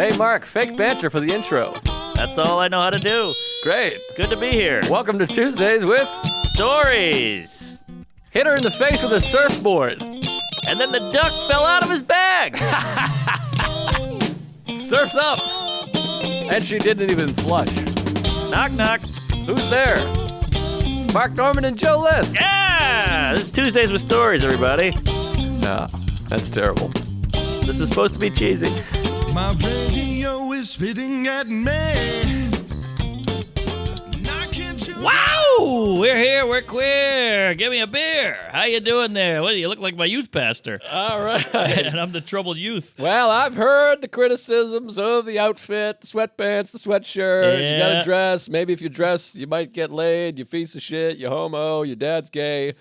Hey, Mark, fake banter for the intro. That's all I know how to do. Great. Good to be here. Welcome to Tuesdays with Stories. Hit her in the face with a surfboard. And then the duck fell out of his bag. Surf's up. And she didn't even flush. Knock, knock. Who's there? Mark Norman and Joe List. Yeah! This is Tuesdays with Stories, everybody. No, that's terrible. This is supposed to be cheesy. My radio is spitting at me. Wow! We're here. We're queer. Give me a beer. How you doing there? What do you look like? My youth pastor. All right. And I'm the troubled youth. Well, I've heard the criticisms of the outfit, the sweatpants, the sweatshirt. Yeah. You got to dress. Maybe if you dress, you might get laid. You piece of shit. You homo. Your dad's gay.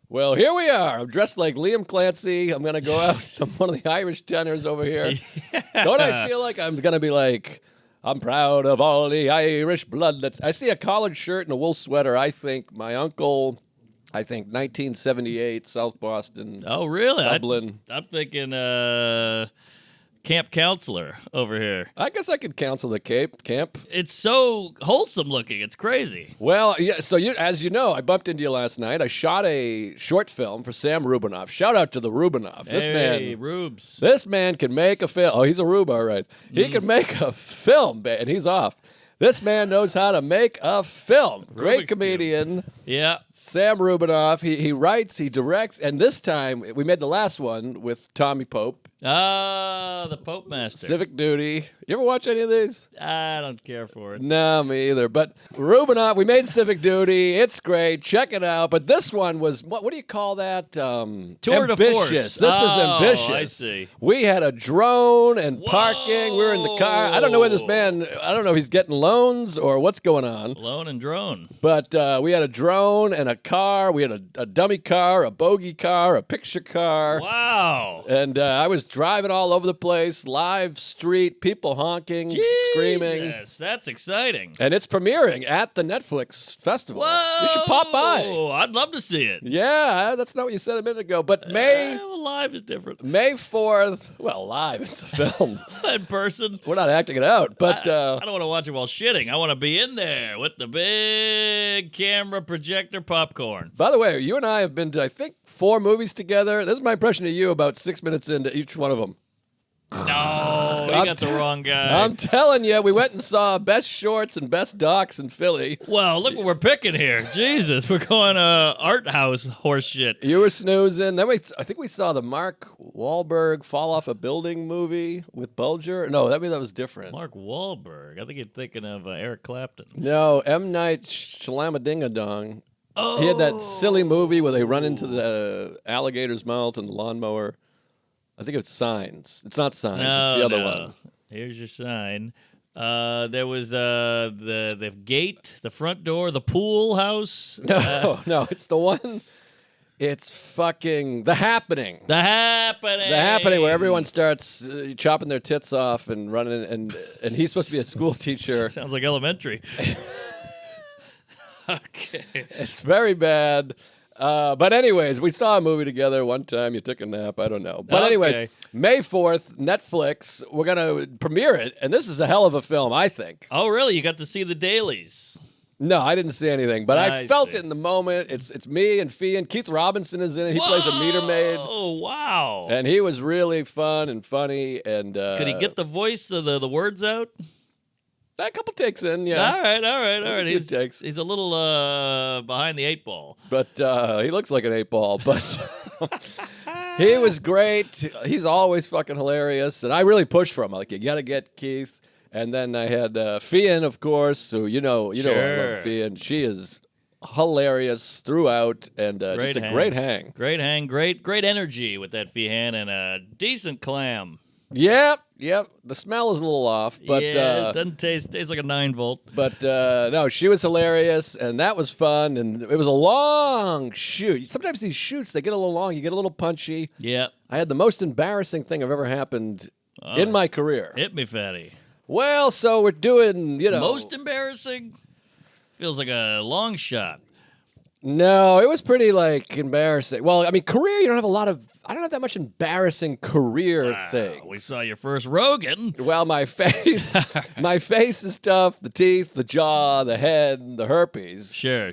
Well, here we are. I'm dressed like Liam Clancy. I'm going to go out. I'm one of the Irish tenors over here. Yeah. Don't I feel like I'm going to be like, I'm proud of all the Irish blood. I see a collared shirt and a wool sweater. I think my uncle, 1978, South Boston. Oh, really? Dublin. I'm thinking camp counselor over here. I guess I could counsel the camp. It's so wholesome looking. It's crazy. Well, yeah. So as you know, I bumped into you last night. I shot a short film for Sam Rubinoff. Shout out to the Rubinoff. Hey, Rubes. This man can make a film. Oh, he's a Rube, all right. He can make a film, and he's off. This man knows how to make a film. Great Rubik's comedian. Yeah. Sam Rubinoff. He writes, he directs, and this time we made the last one with Tommy Pope. The Pope Master. Civic Duty. You ever watch any of these? I don't care for it. No, me either. But Rubinoff, we made Civic Duty. It's great. Check it out. But this one was, what do you call that? Tour de ambitious. force. This is ambitious. I see. We had a drone and parking. We were in the car. I don't know where this man, I don't know if he's getting loans or what's going on. Lone and drone. But we had a drone and a car. We had a dummy car, a bogey car, a picture car. Wow. And I was driving all over the place, live street, people honking, screaming. Yes, that's exciting. And it's premiering at the Netflix festival. Whoa! You should pop by. I'd love to see it. Yeah, that's not what you said a minute ago. But May Well, live is different. 4th, well, live, it's a film. In person. We're not acting it out. But I don't want to watch it while shitting. I want to be in there with the big camera, projector, popcorn. by the way, you and I have been to, I think, 4 movies together. This is my impression of you about 6 minutes into each one of them. No, you got the wrong guy. I'm telling you, we went and saw Best Shorts and Best Docs in Philly. Well, look what we're picking here. Jesus, we're going art house horse shit. You were snoozing. Then I think we saw the Mark Wahlberg fall off a building movie with Bulger. No, that was different. Mark Wahlberg. I think you're thinking of Eric Clapton. No, M. Night Shyamalan. Oh. He had that silly movie where they run into the alligator's mouth and the lawnmower. I think it's Signs. It's not Signs. It's the other one. Here's your sign. There was the gate, the front door, the pool house. No, it's the one. It's fucking The Happening. The Happening. The Happening, where everyone starts chopping their tits off and running, and he's supposed to be a school teacher. Sounds like elementary. Okay. It's very bad. But anyways, we saw a movie together one time. You took a nap. I don't know. But anyways, Okay. May 4th, Netflix. We're going to premiere it. And this is a hell of a film, I think. Oh, really? You got to see the dailies. No, I didn't see anything. But I I felt see. it in the moment. It's me and Fee, and Keith Robinson is in it. He plays a meter maid. Oh, wow. And he was really fun and funny. And Could he get the voice of the words out? a couple takes in, yeah. All right. There's a few takes. He's a little behind the 8 ball. But he looks like an 8-ball. But he was great. He's always fucking hilarious. And I really pushed for him. Like, you got to get Keith. And then I had Fian, of course, who you know I Sure. love Fian. She is hilarious throughout, and just a great hang. Great hang, great energy with that Feehan and a decent clam. Yep. The smell is a little off, but yeah, it doesn't tastes like a 9-volt. But no, she was hilarious, and that was fun. And it was a long shoot. Sometimes these shoots they get a little long. You get a little punchy. Yeah. I had the most embarrassing thing I've ever happened in my career. Hit me, fatty. Well, so we're doing, Most embarrassing? Feels like a long shot. No, it was pretty, embarrassing. Well, I mean, career, you don't have a lot of I don't have that much embarrassing career thing. We saw your first Rogan. Well, my face, my face is tough. The teeth, the jaw, the head, the herpes. Sure.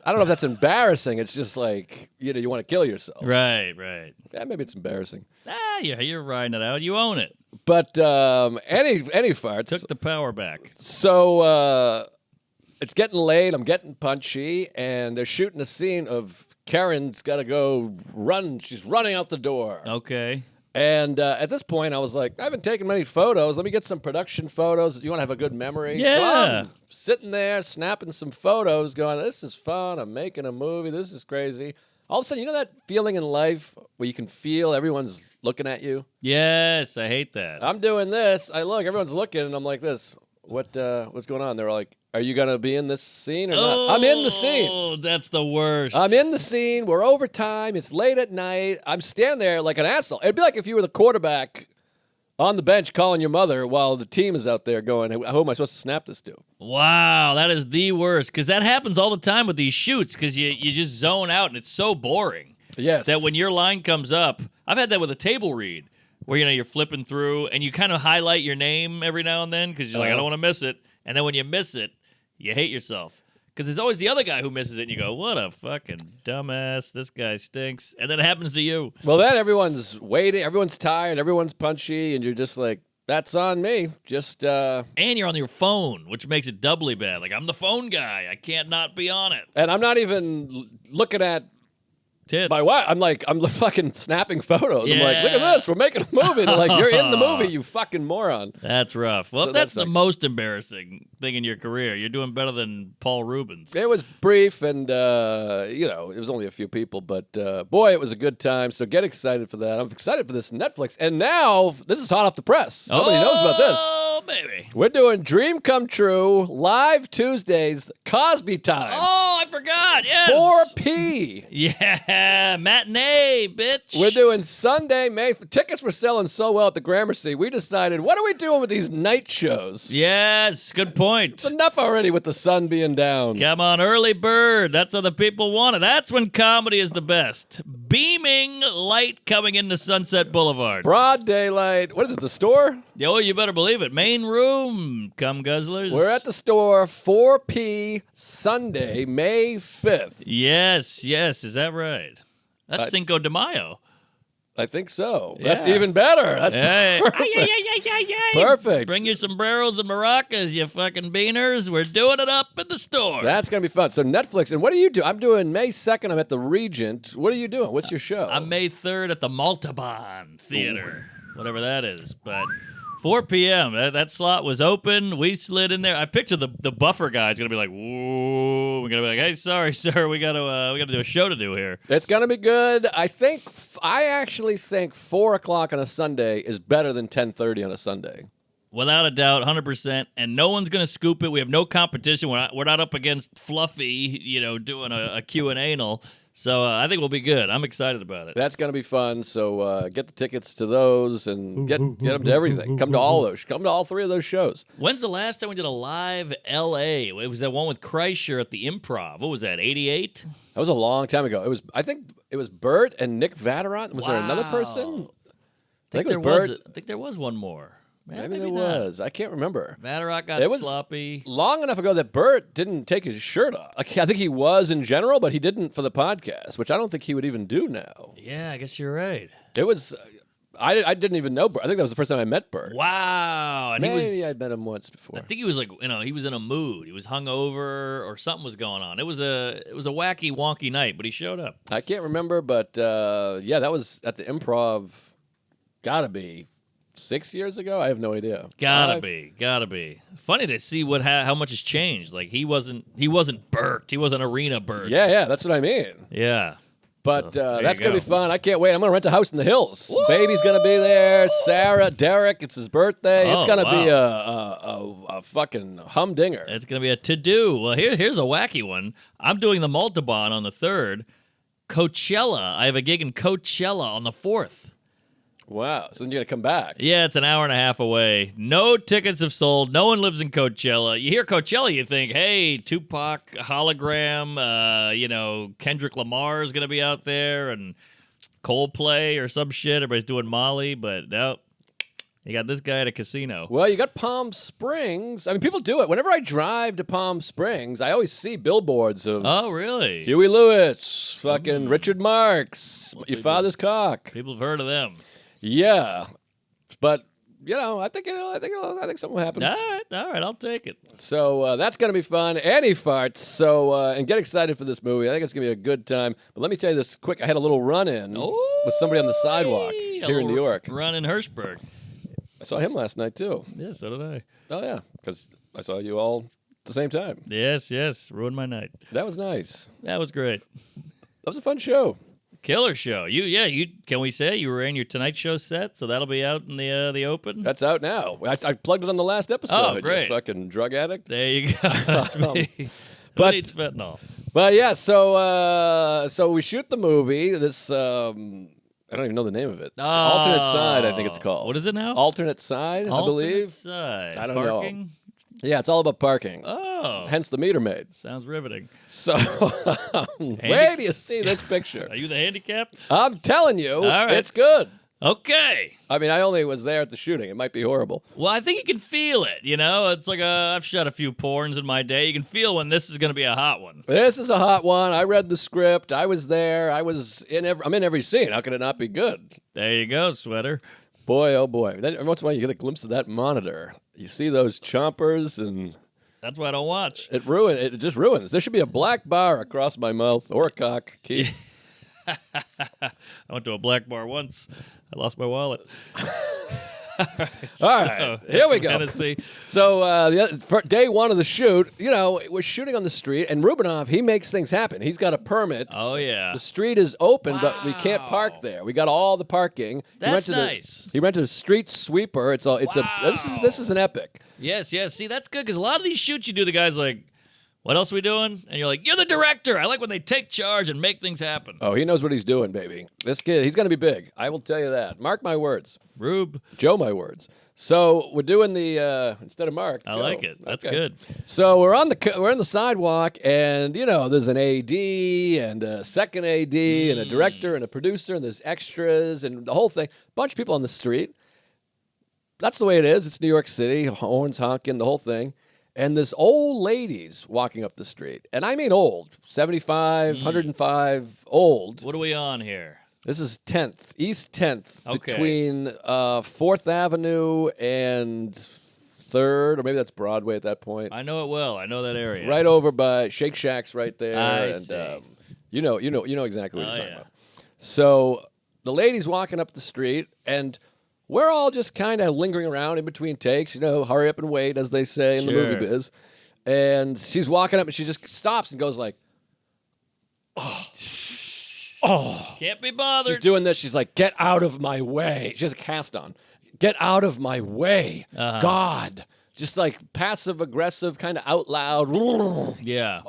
I don't know if that's embarrassing. It's just like, you want to kill yourself. Right. Yeah, maybe it's embarrassing. You're riding it out. You own it. But any farts. Took the power back. So it's getting late. I'm getting punchy, and they're shooting a scene of Karen's got to go run. She's running out the door. Okay. And at this point, I was like, I haven't taken many photos. Let me get some production photos. You want to have a good memory? Yeah. So I'm sitting there snapping some photos going, this is fun. I'm making a movie. This is crazy. All of a sudden, you know that feeling in life where you can feel everyone's looking at you? Yes, I hate that. I'm doing this. I look, everyone's looking, and I'm like this. What's going on? They're like, are you going to be in this scene or not? I'm in the scene. Oh, that's the worst. I'm in the scene. We're overtime. It's late at night. I'm standing there like an asshole. It'd be like if you were the quarterback on the bench calling your mother while the team is out there going, who am I supposed to snap this to? Wow, that is the worst. Because that happens all the time with these shoots because you just zone out and it's so boring. Yes. That when your line comes up, I've had that with a table read where, you're flipping through and you kind of highlight your name every now and then because you're like, I don't want to miss it. And then when you miss it, you hate yourself. Because there's always the other guy who misses it, and you go, what a fucking dumbass. This guy stinks. And then it happens to you. Well, then everyone's waiting. Everyone's tired. Everyone's punchy. And you're just like, that's on me. Just, And you're on your phone, which makes it doubly bad. Like, I'm the phone guy. I can't not be on it. And I'm not even looking at Tits. my wife. I'm fucking snapping photos. I'm like, look at Yeah. this. We're making a movie. They're like, you're in the movie, you fucking moron. That's rough. Well, So if that's that's the like- most embarrassing thing in your career, you're doing better than Paul Rubens. It was brief, and it was only a few people, but boy, it was a good time. So get excited for that. I'm excited for this Netflix, and now this is hot off the press. Nobody knows about this. Oh, baby. We're doing Dream Come True live Tuesdays, Cosby time, Oh, I forgot. Yes. 4p. Yeah, matinee, bitch. We're doing Sunday, May. Tickets were selling so well at the Gramercy. We decided, what are we doing with these night shows? Yes, good point. It's enough already with the sun being down. Come on, early bird. That's how the people want it. That's when comedy is the best. Beaming light coming into Sunset Boulevard. Broad daylight. What is it, the store? Oh, you better believe it. Main room. Come, guzzlers. We're at the store, 4p, Sunday, May 5th. Yes. Is that right? That's Cinco de Mayo. I think so. Yeah. That's even better. That's Hey. perfect. Ay. Perfect. Bring your sombreros and maracas, you fucking beaners. We're doing it up in the store. That's going to be fun. So Netflix, and what do you do? I'm doing May 2nd. I'm at the Regent. What are you doing? What's your show? I'm May 3rd at the Maltaban Theater, whatever that is. But 4 p.m., that slot was open. We slid in there. I picture the buffer guy's going to be like, whoa. We're going to be like, hey, sorry, sir. We got to do a show to do here. It's going to be good. I actually think 4 o'clock on a Sunday is better than 10:30 on a Sunday. Without a doubt, 100%. And no one's going to scoop it. We have no competition. We're not up against Fluffy, doing a Q&A. So I think we'll be good. I'm excited about it. That's going to be fun. So get the tickets to those and get them to everything. Come to all those. Come to all three of those shows. When's the last time we did a live L.A.? It was that one with Kreischer at the Improv. What was that, 88? That was a long time ago. I think it was Bert and Nick Vaterant. Was there another person? I think it was Bert. I think there was one more. Maybe there not. was. I can't remember. Vaterant got It was sloppy. long enough ago that Bert didn't take his shirt off. I think he was in general, but he didn't for the podcast, which I don't think he would even do now. Yeah, I guess you're right. It was. I didn't even know Bert. I think that was the first time I met Bert. Wow. And Maybe I'd met him once before. I think he was like, he was in a mood. He was hungover or something was going on. It was a wacky, wonky night, but he showed up. I can't remember, but that was at the Improv. Gotta be 6 years ago. I have no idea. Gotta be. Funny to see how much has changed. Like he wasn't Bert. He wasn't Arena Bert. Yeah, that's what I mean. Yeah. But So, there that's you going to go. be fun. I can't wait. I'm going to rent a house in the hills. Baby's going to be there. Sarah, Derek, it's his birthday. It's Oh, going to be a fucking humdinger. It's going to be a to-do. Well, here's a wacky one. I'm doing the Maltaban on the 3rd. Coachella. I have a gig in Coachella on the 4th. Wow. So then you're going to come back. Yeah, it's an hour and a half away. No tickets have sold. No one lives in Coachella. You hear Coachella, you think, hey, Tupac, hologram, Kendrick Lamar is going to be out there. And Coldplay or some shit. Everybody's doing Molly, but no. You got this guy at a casino. Well, you got Palm Springs. I mean, people do it. Whenever I drive to Palm Springs, I always see billboards of Oh, really? Huey Lewis, fucking Richard Marx, your father's cock. People have heard of them. Yeah, but I think something will happen. All right, I'll take it. So that's gonna be fun. And he farts. So and get excited for this movie. I think it's gonna be a good time. But let me tell you this quick. I had a little run-in with somebody on the sidewalk here in New York. Run in Hirschberg. I saw him last night too. Yeah, so did I. Oh yeah, because I saw you all at the same time. Yes. Ruined my night. That was nice. That was great. That was a fun show. Killer show. You can we say you were in your Tonight Show set, so that'll be out in the open? That's out now. I plugged it on the last episode. Oh, great. You fucking drug addict. There you go. That's me. Who but- needs fentanyl? But yeah, so we shoot the movie. This I don't even know the name of it. Alternate Side, I think it's called. What is it now? Alternate Side, I believe. Side. I don't Parking? know. Yeah, it's all about parking. Oh. Hence the meter maid. Sounds riveting. So, where do you see this picture? Are you the handicapped? I'm telling you, right. it's good. Okay. I mean, I only was there at the shooting. It might be horrible. Well, I think you can feel it, It's like I've shot a few porns in my day. You can feel when this is going to be a hot one. This is a hot one. I read the script. I was there. I'm in every scene. How can it not be good? There you go, sweater. Boy, oh boy. Then every once in a while you get a glimpse of that monitor. You see those chompers and That's why I don't watch. it just ruins. There should be a black bar across my mouth or a cock, Keith. I went to a black bar once. I lost my wallet. All right, here we go. Tennessee. So for day one of the shoot, we're shooting on the street, and Rubinov, he makes things happen. He's got a permit. Oh, yeah. The street is open, but we can't park there. We got all the parking. That's nice. He rented a street sweeper. This is an epic. Yes. See, that's good because a lot of these shoots you do, the guy's like, what else are we doing? And you're like, you're the director. I like when they take charge and make things happen. Oh, he knows what he's doing, baby. This kid, he's going to be big. I will tell you that. Mark my words. Rube. Joe, my words. So we're doing the instead of Mark. I Joe. like it. That's Okay. good. So we're on the sidewalk, and there's an AD and a second AD and a director and a producer, and there's extras and the whole thing. Bunch of people on the street. That's the way it is. It's New York City, horns honking, the whole thing. And this old lady's walking up the street, and I mean old, 75, 105, old. What are we on here? This is 10th, East 10th, Okay. between 4th Avenue and 3rd, or maybe that's Broadway at that point. I know it well. I know that area. Right over by Shake Shack's right there. I and see. you know exactly what Oh, you're talking yeah. about. So the lady's walking up the street, and we're all just kind of lingering around in between takes, hurry up and wait, as they say in the movie Sure. biz. And she's walking up, and she just stops and goes like, Can't be bothered. she's doing this. She's like, get out of my way. She has a cast on. Get out of my way. God. Just like passive aggressive, kind of out loud. Yeah.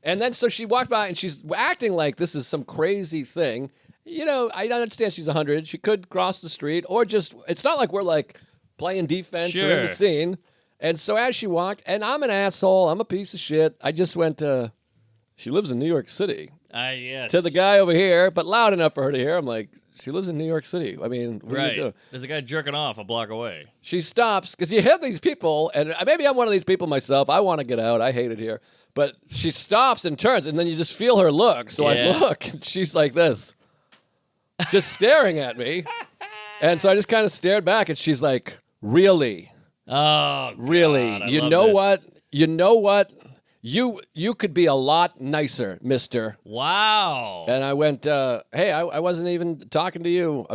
And then so she walked by and she's acting like this is some crazy thing. I understand she's 100. She could cross the street or just, it's not like we're like playing defense or in the Sure. scene. And so as she walked, and I'm an asshole, I'm a piece of shit. I just went, she lives in New York City. Yes. To the guy over here, but loud enough for her to hear. I'm like, she lives in New York City. I mean, what do you do? Right. There's a guy jerking off a block away. She stops because you hear these people, and maybe I'm one of these people myself. I want to get out. I hate it here. But she stops and turns, and then you just feel her look. So Yeah. I look, and she's like this, just staring at me. And so I just kind of stared back, and she's like, really? Oh, Really? God, I You love know this. what? You know what? You could be a lot nicer, mister. Wow. And I went, hey, I wasn't even talking to you.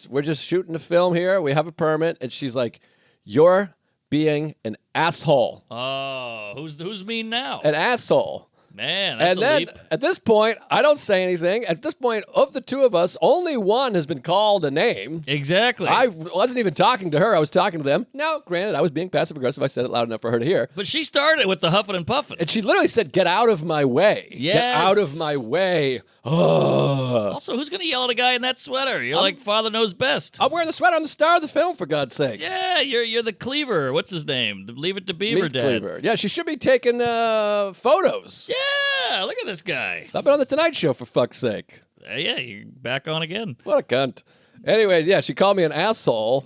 We're just shooting a film here. We have a permit. And she's like, you're being an asshole. Oh, who's mean now? An asshole. Man, that's And a then leap. at this point, I don't say anything. At this point, of the two of us, only one has been called a name. Exactly. I wasn't even talking to her. I was talking to them. Now, granted, I was being passive aggressive. I said it loud enough for her to hear. But she started with the huffing and puffing. And she literally said, get out of my way. Get Yes. out of my way. Oh. Also, who's going to yell at a guy in that sweater? You're like Father Knows Best. I'm wearing the sweater. I'm the star of the film, for God's sake. Yeah, you're the Cleaver. What's his name? The Leave It to Beaver Meat dad. cleaver. Yeah, she should be taking photos. Yeah, look at this guy. I've been on the Tonight Show, for fuck's sake. Yeah, you're back on again. What a cunt. Anyways, yeah, she called me an asshole,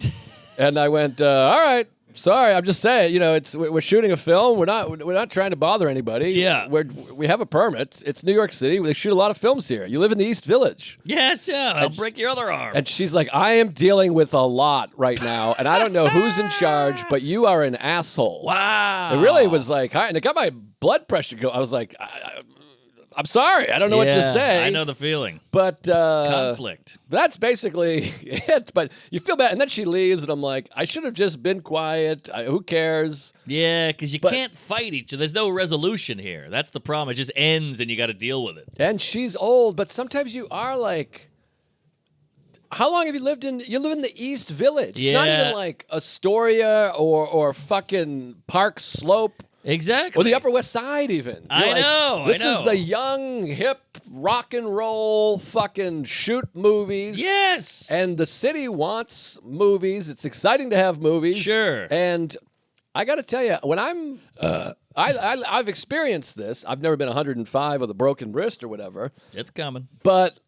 and I went, all right. Sorry, I'm just saying. We're shooting a film. We're not trying to bother anybody. Yeah. We have a permit. It's New York City. They shoot a lot of films here. You live in the East Village. Yes, yeah. I'll break your other arm. And she's like, I am dealing with a lot right now, and I don't know who's in charge, but you are an asshole. Wow. It really was like, and it got my blood pressure go. I was like, I'm sorry. I don't know what to say. I know the feeling. But Conflict. that's basically it. But you feel bad. And then she leaves, and I'm like, I should have just been quiet. Who cares? Yeah, because you can't fight each other. There's no resolution here. That's the problem. It just ends, and you got to deal with it. And she's old, but sometimes you are like, how long have you lived in? You live in the East Village. It's not even like Astoria or fucking Park Slope. Exactly. Or the Upper West Side, even. I know. This is the young, hip, rock and roll, fucking shoot movies. Yes. And the city wants movies. It's exciting to have movies. Sure. And I got to tell you, when I'm, I've experienced this. I've never been 105 with a broken wrist or whatever. It's coming. But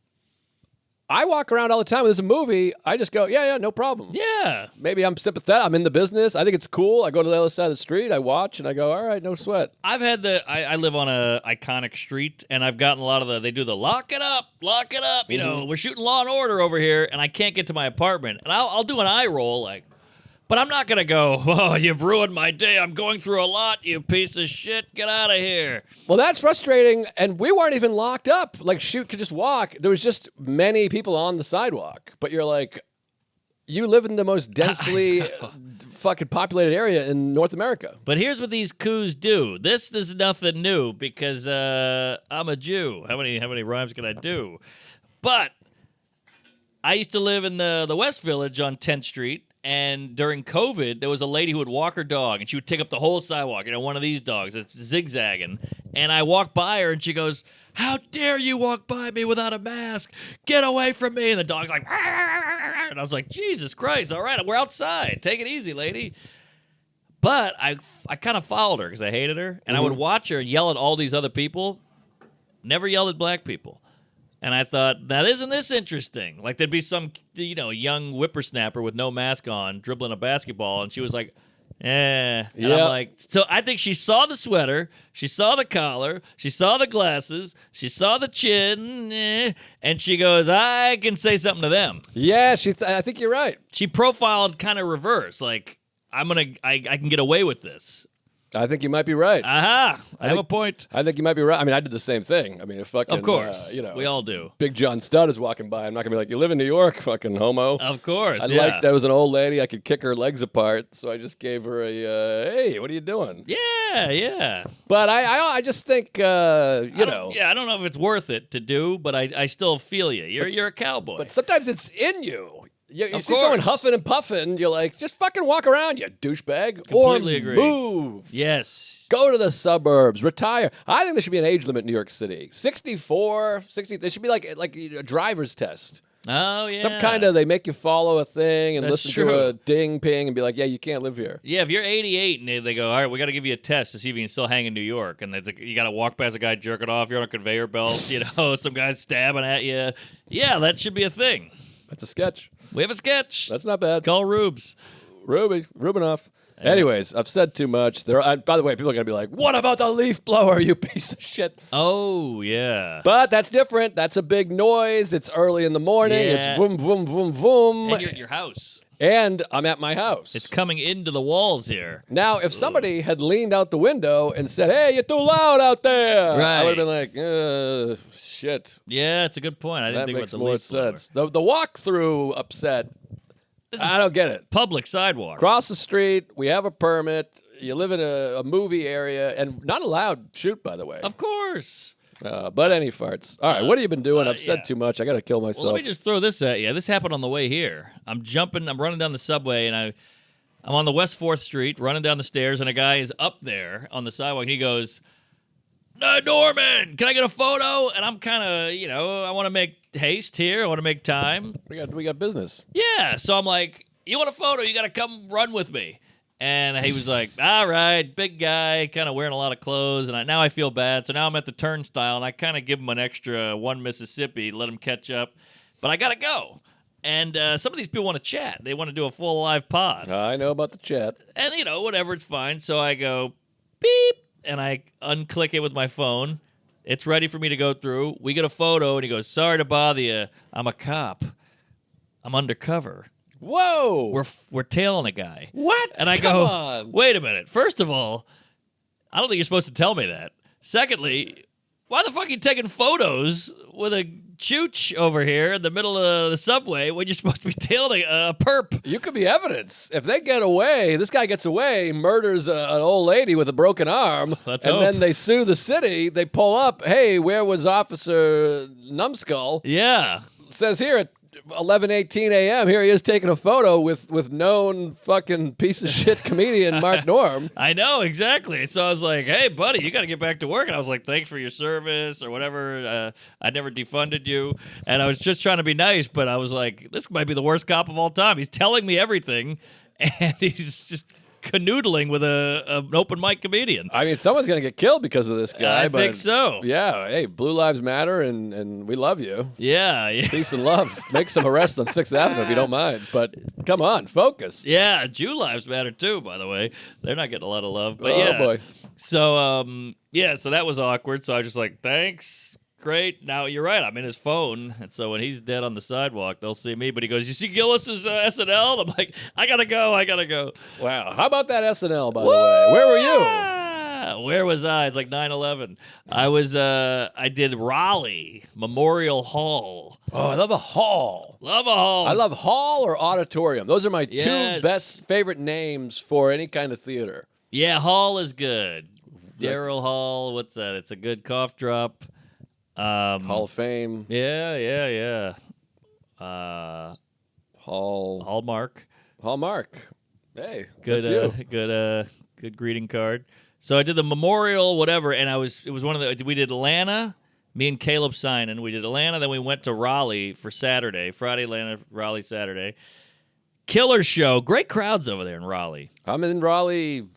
I walk around all the time. When there's a movie, I just go, yeah, no problem. Yeah. Maybe I'm sympathetic. I'm in the business. I think it's cool. I go to the other side of the street. I watch, and I go, all right, no sweat. I've had I live on a iconic street, and I've gotten a lot of they do the lock it up. You know, we're shooting Law and Order over here, and I can't get to my apartment. And I'll do an eye roll, like, but I'm not going to go, oh, you've ruined my day. I'm going through a lot, you piece of shit. Get out of here. Well, that's frustrating, and we weren't even locked up. Like, shoot could just walk. There was just many people on the sidewalk. But you're like, you live in the most densely fucking populated area in North America. But here's what these coups do. This is nothing new because I'm a Jew. How many rhymes can I do? But I used to live in the West Village on 10th Street. And during COVID, there was a lady who would walk her dog, and she would take up the whole sidewalk. You know, one of these dogs that's zigzagging. And I walked by her, and she goes, how dare you walk by me without a mask? Get away from me. And the dog's like, and I was like, Jesus Christ, all right, we're outside. Take it easy, lady. But I kind of followed her because I hated her. And I would watch her and yell at all these other people. Never yelled at black people. And I thought, now isn't this interesting? Like there'd be some, young whippersnapper with no mask on dribbling a basketball, and she was like, And I'm like, so I think she saw the sweater, she saw the collar, she saw the glasses, she saw the chin, and she goes, I can say something to them. Yeah, I think you're right. She profiled kind of reverse, like, I can get away with this. I think you might be right. Aha! I have a point. I think you might be right. I mean, I did the same thing. I mean, if fucking, Of course. We all do. Big John Studd is walking by, I'm not going to be like, you live in New York, fucking homo. Of course, I liked that was an old lady. I could kick her legs apart, so I just gave her a, hey, what are you doing? Yeah. But I just think, know. Yeah, I don't know if it's worth it to do, but I still feel you. You're a cowboy. But sometimes it's in you. You see course. someone huffing and puffing, you're like, just fucking walk around, you douchebag. Completely or agree. Move. Yes. Go to the suburbs. Retire. I think there should be an age limit in New York City. 64, 60. There should be like a driver's test. Oh, yeah. Some kind of, they make you follow a thing and That's listen true. to a ding ping and be like, yeah, you can't live here. Yeah, if you're 88 and they go, all right, we got to give you a test to see if you can still hang in New York, and you got to walk past a guy jerking off, you're on a conveyor belt, some guy's stabbing at you. Yeah, that should be a thing. That's a sketch. We have a sketch. That's not bad. Call Rubes. Rubinoff. Anyways, I've said too much. By the way, people are going to be like, what about the leaf blower, you piece of shit? Oh, yeah. But that's different. That's a big noise. It's early in the morning. Yeah. It's vroom, vroom, vroom, vroom. And you're at your house. And I'm at my house. It's coming into the walls here. Now, if somebody had leaned out the window and said, hey, you're too loud out there, I would have been like, shit. Yeah, it's a good point. I didn't That think makes about the more leaf blower. sense. The walkthrough upset, This is I don't get it. public sidewalk. Cross the street, we have a permit, you live in a movie area, and not allowed shoot, by the way. Of course. But any farts. All right, what have you been doing? I've said too much. I got to kill myself. Well, let me just throw this at you. This happened on the way here. I'm running down the subway, and I'm on the West 4th Street, running down the stairs, and a guy is up there on the sidewalk, and he goes, Norman, can I get a photo? And I'm kind of, I want to make haste here. I want to make time. We got business. Yeah, so I'm like, you want a photo? You got to come run with me. And he was like, all right, big guy, kind of wearing a lot of clothes. And now I feel bad. So now I'm at the turnstile, and I kind of give him an extra one Mississippi, let him catch up. But I got to go. And some of these people want to chat. They want to do a full live pod. I know about the chat. And, whatever, it's fine. So I go, beep, and I unclick it with my phone. It's ready for me to go through. We get a photo, and he goes, sorry to bother you. I'm a cop. I'm undercover. Whoa! We're tailing a guy. What? And I Come go, on. wait a minute. First of all, I don't think you're supposed to tell me that. Secondly, why the fuck are you taking photos with a chooch over here in the middle of the subway when you're supposed to be tailing a perp? You could be evidence. If they get away, this guy gets away, murders an old lady with a broken arm, Let's and hope. then they sue the city. They pull up, hey, where was Officer Numbskull? Yeah. Says here at 11:18 a.m. Here he is taking a photo with known fucking piece of shit comedian Mark Norm. I know, exactly. So I was like, hey, buddy, you got to get back to work. And I was like, thanks for your service or whatever. I never defunded you. And I was just trying to be nice, but I was like, this might be the worst cop of all time. He's telling me everything, and he's just canoodling with an open mic comedian. I mean, someone's gonna get killed because of this guy. I but think so. Yeah. Hey, Blue Lives Matter, and we love you. Yeah. Peace and love. Make some arrests on 6th Avenue if you don't mind. But come on, focus. Yeah, Jew lives matter too, by the way. They're not getting a lot of love. But Oh, yeah. boy. So so that was awkward. So I was just like, thanks. Great. Now you're right. I'm in his phone. And so when he's dead on the sidewalk, they'll see me. But he goes, you see Gillis's SNL? And I'm like, I gotta go. Wow. How about that SNL, by the way? Where were you? Ah, where was I? It's like 9/11. I did Raleigh Memorial Hall. Oh, I love a hall. Love a hall. I love hall or auditorium. Those are my Yes. two best favorite names for any kind of theater. Yeah, Hall is good. Daryl Hall. What's that? It's a good cough drop. Hall of Fame. Yeah. Hallmark. Hey, Good, that's you. good greeting card. So I did the memorial, whatever, and it was one of the. We did Atlanta. Me and Caleb Simon. We did Atlanta. Then we went to Raleigh for Saturday. Friday, Atlanta, Raleigh, Saturday. Killer show. Great crowds over there in Raleigh. I'm in Raleigh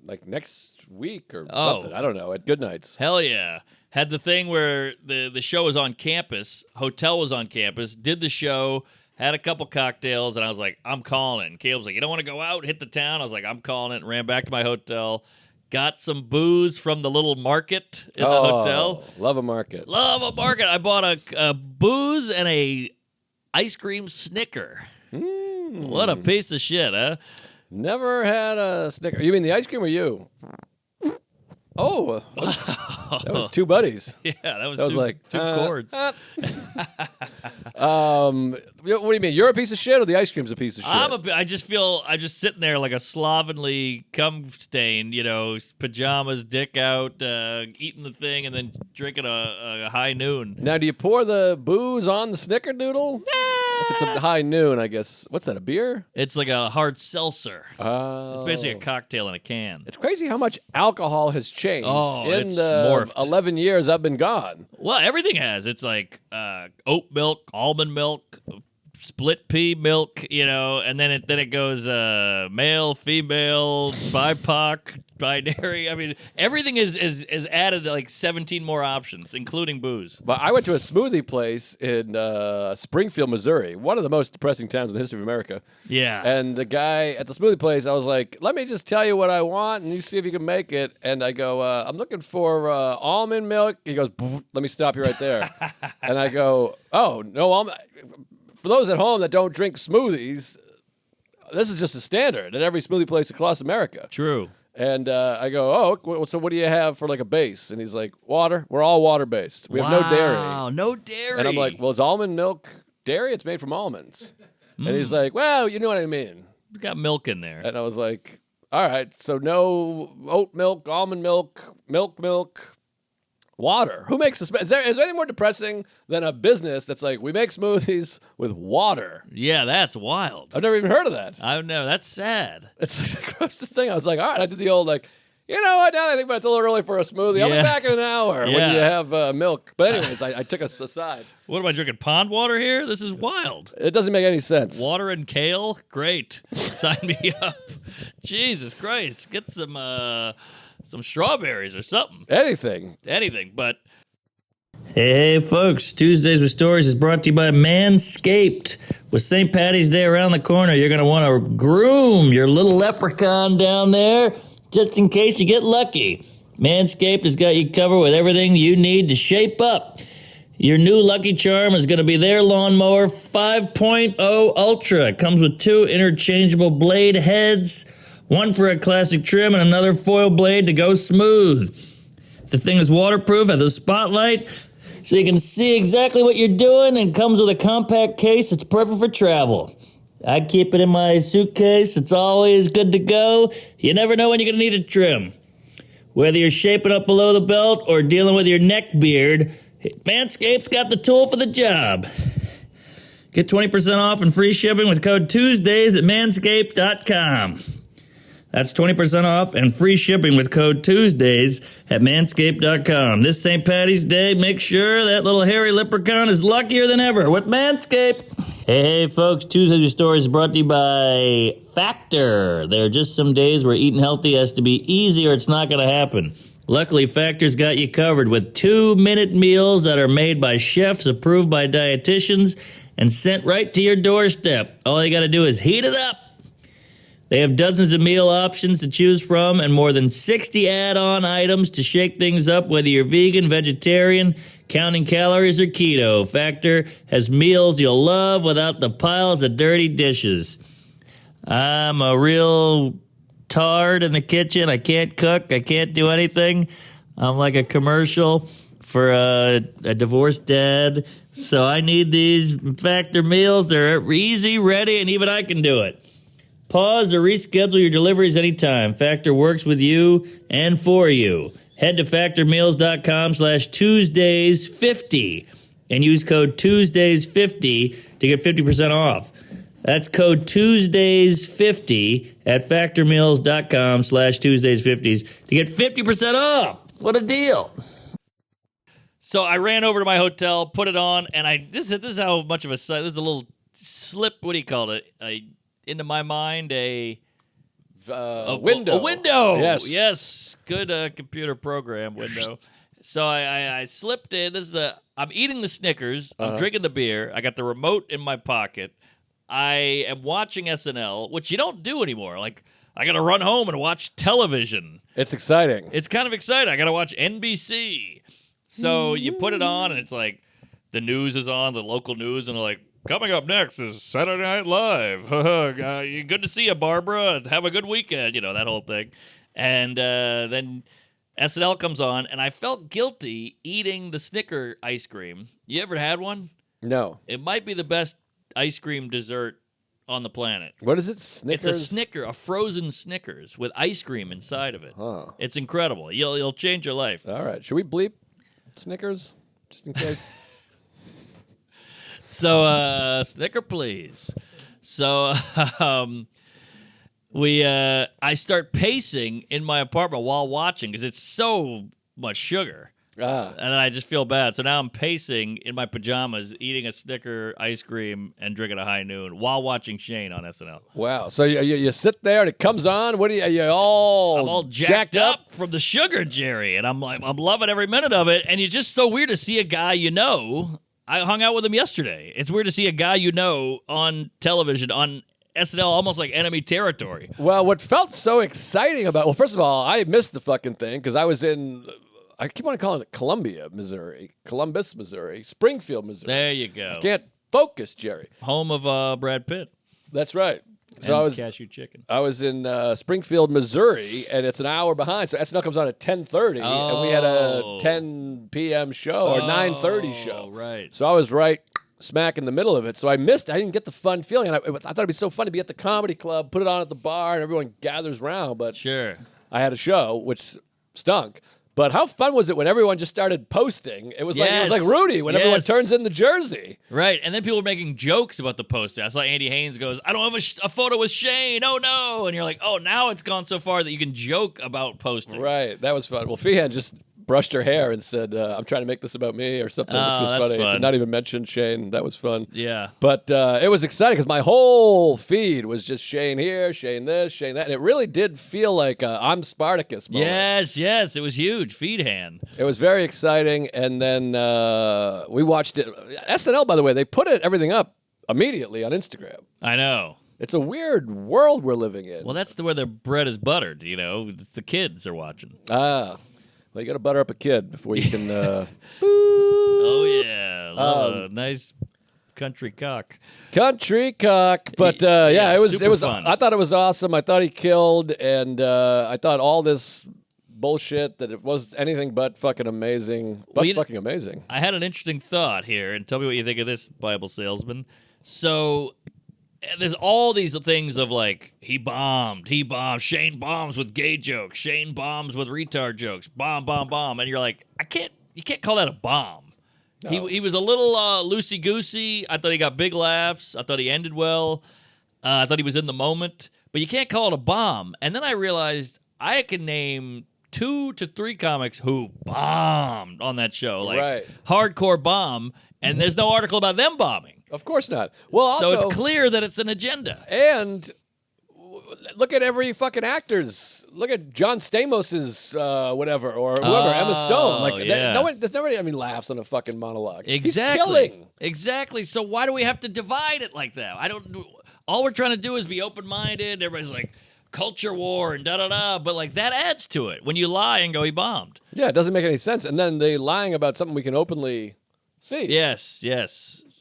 like next week or something. I don't know. At Good Nights. Hell yeah. Had the thing where the show was on campus, hotel was on campus, did the show, had a couple cocktails, and I was like, I'm calling it. And Caleb's like, you don't want to go out, hit the town? I was like, I'm calling it, ran back to my hotel, got some booze from the little market in the hotel. Love a market. Love a market. I bought a booze and a ice cream Snicker. What a piece of shit, huh? Never had a Snicker. You mean the ice cream or you? Oh, that was two buddies. Yeah, that was That was like two chords. What do you mean? You're a piece of shit, or the ice cream's a piece of shit? I just feel I'm just sitting there like a slovenly cum stain, pajamas, dick out, eating the thing, and then drinking a high noon. Now, do you pour the booze on the Snickerdoodle? If it's a high noon, I guess. What's that? A beer? It's like a hard seltzer. Oh, It's basically a cocktail in a can. It's crazy how much alcohol has changed in it's the morphed. 11 years I've been gone. Well, everything has. It's like oat milk, almond milk, split pea milk, and then it goes male, female, BIPOC, binary. I mean, everything is added like 17 more options, including booze. But I went to a smoothie place in Springfield, Missouri, one of the most depressing towns in the history of America. Yeah. And the guy at the smoothie place, I was like, let me just tell you what I want, and you see if you can make it. And I go, I'm looking for almond milk. He goes, let me stop you right there. And I go, oh, no almond. For those at home that don't drink smoothies, this is just a standard at every smoothie place across America. True. And I go, so what do you have for like a base? And he's like, water. We're all water based. We have no dairy. Wow, no dairy. And I'm like, well, is almond milk dairy? It's made from almonds. And he's like, well, you know what I mean. We got milk in there. And I was like, all right, so no oat milk, almond milk, milk, water. Who makes this? Is there anything more depressing than a business that's like, we make smoothies with water? Yeah, that's wild. I've never even heard of that. I know. That's sad. It's like the grossest thing. I was like, all right, I did the old like, You know what? Now that I think about it, it's a little early for a smoothie. I'll be Yeah. back in an hour when Yeah. you have milk. But anyways, I took us aside. What am I drinking? Pond water here? This is wild. It doesn't make any sense. Water and kale? Great. Sign me up. Jesus Christ. Get some strawberries or something. Anything. Anything, but... Hey, folks. Tuesdays with Stories is brought to you by Manscaped. With St. Patty's Day around the corner, you're going to want to groom your little leprechaun down there just in case you get lucky. Manscaped has got you covered with everything you need to shape up. Your new Lucky Charm is going to be their Lawnmower 5.0 Ultra. It comes with 2 interchangeable blade heads, one for a classic trim and another foil blade to go smooth. The thing is waterproof, has a spotlight, so you can see exactly what you're doing, and comes with a compact case that's perfect for travel. I keep it in my suitcase. It's always good to go. You never know when you're going to need a trim. Whether you're shaping up below the belt or dealing with your neck beard, Manscaped's got the tool for the job. Get 20% off and free shipping with code Tuesdays at manscaped.com. That's 20% off and free shipping with code Tuesdays at manscaped.com. This St. Patty's Day, make sure that little hairy leprechaun is luckier than ever with Manscaped. Hey, folks, Tuesdays with Stories is brought to you by Factor. There are just some days where eating healthy has to be easy or it's not going to happen. Luckily, Factor's got you covered with 2-minute meals that are made by chefs approved by dietitians and sent right to your doorstep. All you got to do is heat it up. They have dozens of meal options to choose from and more than 60 add-on items to shake things up, whether you're vegan, vegetarian, counting calories, or keto. Factor has meals you'll love without the piles of dirty dishes. I'm a real tard in the kitchen. I can't cook. I can't do anything. I'm like a commercial for a divorced dad. So I need these Factor meals. They're easy, ready, and even I can do it. Pause or reschedule your deliveries anytime. Factor works with you and for you. Head to factormeals.com/Tuesdays50 and use code Tuesdays50 to get 50% off. That's code Tuesdays50 at factormeals.com/Tuesdays50 to get 50% off. What a deal. So I ran over to my hotel, put it on, and this is how much of a sight. This is a little slip, what do you call it? Into my mind, a window. A window. Yes. Good computer program window. So I slipped in. I'm eating the Snickers. I'm drinking the beer. I got the remote in my pocket. I am watching SNL, which you don't do anymore. Like, I got to run home and watch television. It's exciting. It's kind of exciting. I got to watch NBC. So you put it on, and it's like the news is on, the local news, and they're like, coming up next is Saturday Night Live. Good to see you, Barbara. Have a good weekend. You know, that whole thing. And then SNL comes on, and I felt guilty eating the Snicker ice cream. You ever had one? No. It might be the best ice cream dessert on the planet. What is it? Snickers? It's a Snicker, a frozen Snickers with ice cream inside of it. Huh. It's incredible. You'll change your life. All right. Should we bleep Snickers just in case? So, Snicker, please. So, I start pacing in my apartment while watching because it's so much sugar. And then I just feel bad. So now I'm pacing in my pajamas, eating a Snicker ice cream and drinking a high noon while watching Shane on SNL. Wow. So you sit there and it comes on. What are you all? I'm all jacked up from the sugar, Jerry, and I'm loving every minute of it. And it's just so weird to see a guy you know. I hung out with him yesterday. It's weird to see a guy you know on television on SNL, almost like enemy territory. Well, what felt so exciting about, well, first of all, I missed the fucking thing because I was in, I keep on calling it Columbus, Missouri, Springfield, Missouri. There you go. I can't focus, Jerry. Home of Brad Pitt. That's right. So and I was cashew chicken. I was in Springfield, Missouri, and it's an hour behind. So SNL comes on at 10:30, and we had a 10 p.m. show or 9:30 show. Right. So I was right smack in the middle of it. So I didn't get the fun feeling. And I thought it'd be so fun to be at the comedy club, put it on at the bar, and everyone gathers around. But Sure. I had a show which stunk. But how fun was it when everyone just started posting? It was Yes. like Rudy when everyone Yes. turns in the jersey. Right, and then people were making jokes about the poster. I saw Andy Haynes goes, I don't have a photo with Shane, oh no. And you're like, oh, now it's gone so far that you can joke about posting. Right, that was fun. Well, Feehan just brushed her hair and said, I'm trying to make this about me or something, which was that's funny. fun. To not even mention Shane. That was fun. Yeah. But it was exciting because my whole feed was just Shane here, Shane this, Shane that. And it really did feel like I'm Spartacus moment. Yes, it was huge. Feed hand. It was very exciting. And then we watched it. SNL, by the way, they put everything up immediately on Instagram. I know. It's a weird world we're living in. Well, that's where their bread is buttered, you know. It's the kids are watching. Well, you got to butter up a kid before you can. Oh, yeah. Love a nice country cock. Country cock, but yeah, it was super fun. I thought it was awesome. I thought he killed, and I thought all this bullshit that it was anything but fucking amazing, but fucking amazing. I had an interesting thought here, and tell me what you think of this, Bible salesman. So there's all these things of like he bombed, Shane bombs with gay jokes, Shane bombs with retard jokes, bomb, and you're like, you can't call that a bomb. No. He was a little loosey goosey. I thought he got big laughs. I thought he ended well. I thought he was in the moment, but you can't call it a bomb. And then I realized I can name 2 to 3 comics who bombed on that show, like Right. hardcore bomb, and there's no article about them bombing. Of course not. Well, also, So it's clear that it's an agenda. and look at every fucking actors. Look at John Stamos's whatever or whoever, Emma Stone. Like yeah. no one, there's never any laughs on a fucking monologue. Exactly. He's killing. Exactly. So why do we have to divide it like that? All we're trying to do is be open-minded. Everybody's like culture war and da-da-da, but like that adds to it when you lie and go he bombed. Yeah, it doesn't make any sense. And then they lying about something we can openly see. Yes.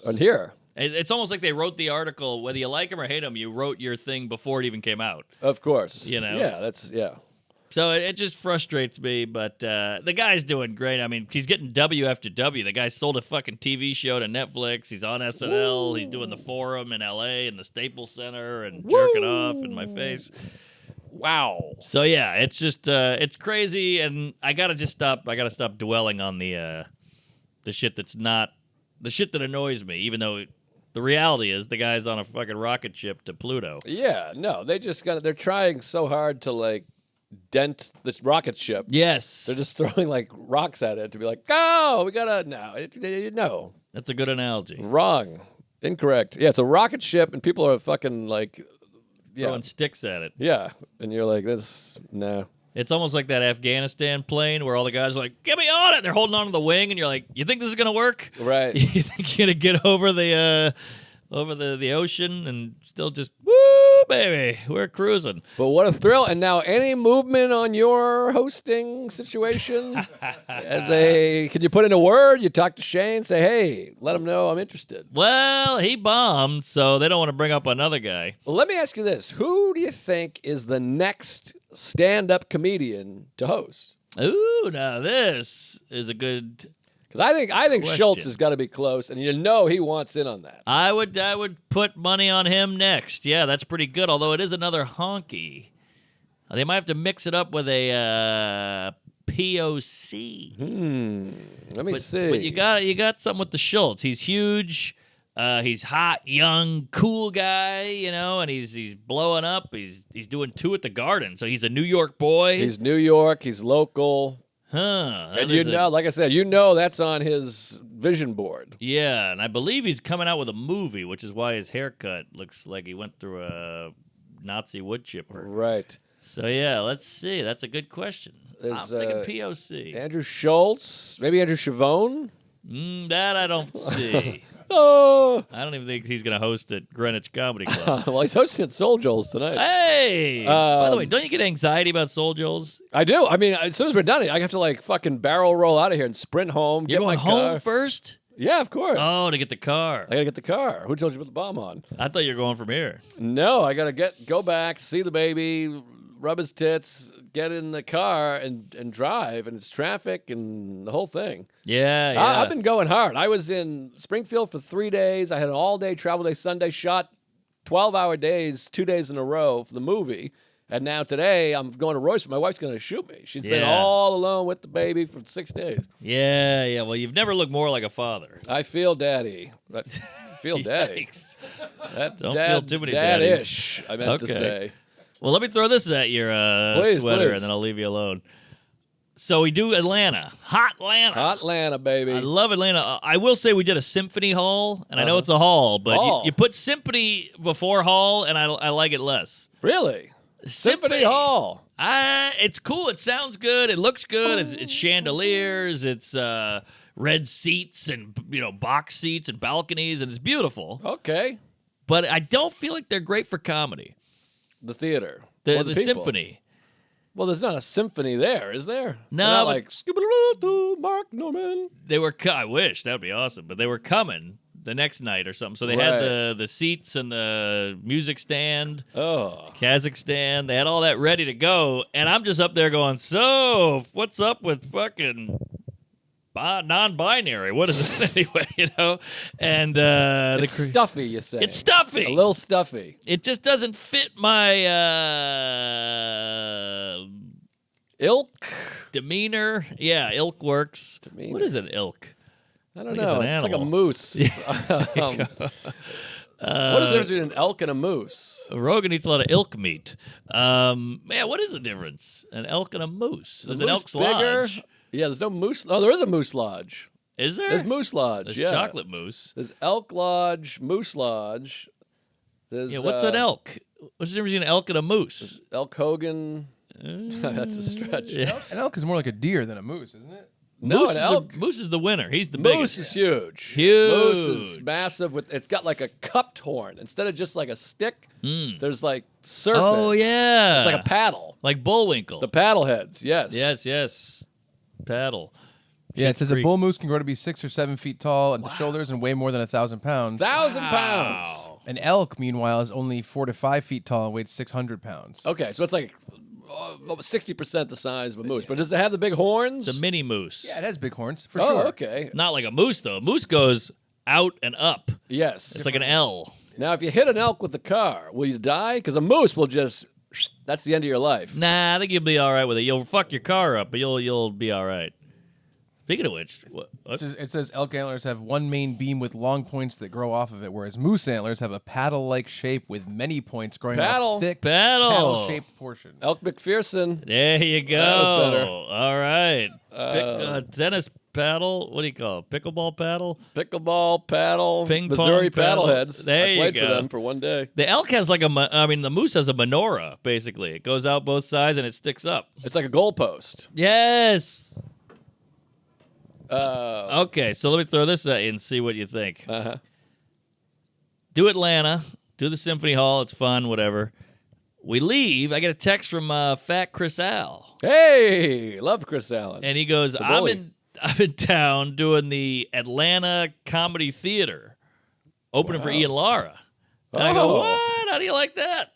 And hear. It's almost like they wrote the article, whether you like him or him, you wrote your thing before it even came out. Of course. You know? Yeah. So it just frustrates me, but the guy's doing great. I mean, he's getting W after W. The guy sold a fucking TV show to Netflix. He's on SNL. Woo. He's doing the Forum in L.A. and the Staples Center and jerking off in my face. Wow. So, yeah, it's just it's crazy, and I got to stop dwelling on the shit that's not – the shit that annoys me, even though – the reality is the guy's on a fucking rocket ship to Pluto. Yeah, no, they're trying so hard to like dent this rocket ship. Yes. They're just throwing like rocks at it to be like, oh, we gotta, no. That's a good analogy. Wrong. Incorrect. Yeah, it's a rocket ship and people are fucking like, Throwing sticks at it. Yeah, and you're like, no. It's almost like that Afghanistan plane where all the guys are like, get me on it. They're holding on to the wing, and you're like, you think this is going to work? Right. You think you're going to get over the ocean and still just, woo, baby, we're cruising. But what a thrill. And now any movement on your hosting situation? Can you put in a word? You talk to Shane, say, hey, let him know I'm interested. Well, he bombed, so they don't want to bring up another guy. Well, let me ask you this. Who do you think is the next stand-up comedian to host? Ooh, now this is a good... Because I think question. Schultz has got to be close, and you know he wants in on that. I would put money on him next. Yeah, that's pretty good, although it is another honky. They might have to mix it up with a POC. Let me see. But you got something with the Schultz. He's huge. He's hot, young, cool guy, you know, and he's blowing up. He's doing 2 at the Garden, so he's a New York boy. He's New York. He's local. Huh. And you know, like I said, that's on his vision board. Yeah, and I believe he's coming out with a movie, which is why his haircut looks like he went through a Nazi wood chipper. Right. So, yeah, let's see. That's a good question. I'm thinking POC. Andrew Schultz. Maybe Andrew Chavone. That I don't see. Oh. I don't even think he's going to host at Greenwich Comedy Club. Well, he's hosting at Soul Joel's tonight. Hey! By the way, don't you get anxiety about Soul Joel's? I do. I mean, as soon as we're done, I have to like fucking barrel roll out of here and sprint home. You're get going my home car. first? Yeah, of course. Oh, to get the car. I gotta get the car. Who told you to put the bomb on? I thought you were going from here. No, I gotta go back, see the baby, rub his tits, get in the car, and drive, and it's traffic and the whole thing. Yeah. I've been going hard. I was in Springfield for 3 days. I had an all-day travel day Sunday, shot 12-hour days, 2 days in a row for the movie, And now today, I'm going to Royce. My wife's going to shoot me. She's been Yeah. all alone with the baby for 6 days. Yeah. Well, you've never looked more like a father. I feel daddy. I feel daddy. Yikes. That Don't feel too many dad-ish, I meant to Okay. say. Well, let me throw this at your Please, sweater, please. and then I'll leave you alone. So we do Atlanta. Hot Atlanta. Hot Atlanta, baby. I love Atlanta. I will say we did a symphony hall, and I know it's a hall, but Hall. you put symphony before hall, and I like it less. Really? Symphony Hall. It's cool. It sounds good. It looks good. It's chandeliers. It's red seats and box seats and balconies, and it's beautiful. Okay. But I don't feel like they're great for comedy. The theater. The Or people. symphony. Well, there's not a symphony there, is there? No, They're not but- like Scooby-Doo, Mark Norman. They were. I wish that would be awesome, but they were coming the next night or something. So they had Right. the seats and the music stand, Oh. Kazakhstan. They had all that ready to go, and I'm just up there going, "So, what's up with fucking non-binary? What is it anyway?" And It's stuffy, you say. it's stuffy. A little stuffy. It just doesn't fit my Ilk? demeanor. Yeah, ilk works. Demeanor. What is an ilk? I don't think it's know. an It's like a animal. moose. What is the difference between an elk and a moose? Rogan eats a lot of elk meat. Man, what is the difference? An elk and a moose. There's The an moose elk's bigger? lodge. Yeah, there's no moose. Oh, there is a moose lodge. Is there? There's moose lodge. There's yeah. chocolate moose. There's elk lodge, moose lodge. There's Yeah, what's an elk? What's the difference between an elk and a moose? Elk Hogan. That's a stretch. Yeah. An elk is more like a deer than a moose, isn't it? No, moose an is elk. Moose is the winner. He's the Moose biggest. is huge. Huge. Moose is massive. It's got like a cupped horn instead of just like a stick. There's like surface. Oh yeah, It's like a paddle. like Bullwinkle. The paddle heads. Yes. yes, paddle. Yeah, it Schitt's says Creek. a bull moose can grow to be 6 or 7 feet tall at the shoulders and weigh more than 1,000 pounds. 1,000 pounds. Wow. An elk, meanwhile, is only 4 to 5 feet tall and weighs 600 pounds. Okay, so it's like 60% the size of a moose. But does it have the big horns? It's a mini moose. Yeah, it has big horns, for oh, sure. okay. Not like a moose though. A moose goes out and up. Yes. It's like an L. Now, if you hit an elk with the car, will you die? Because a moose will just, that's the end of your life. Nah, I think you'll be all right with it. You'll fuck your car up, but you'll be all right. Speaking of which, It says elk antlers have one main beam with long points that grow off of it, whereas moose antlers have a paddle-like shape with many points growing Paddle. off thick Paddle. paddle-shaped portion. Elk McPherson. there you go. That was better. All right. Tennis paddle. What do you call it? Pickleball paddle. Pickleball, paddle, Ping pong Missouri paddle. paddleheads. There I you played for go. them for one day. The elk has like the moose has a menorah. Basically, it goes out both sides and it sticks up. It's like a goalpost. Yes. Okay, so let me throw this at you and see what you think. Uh-huh. Do Atlanta, do the Symphony Hall. It's fun, whatever. We leave. I get a text from Fat Chris Al, Hey, love Chris Allen. and he goes, The "I'm bully. in town doing the Atlanta Comedy Theater, opening for Wow. Ian Lara." And I go, Oh. "What? How do you like that?"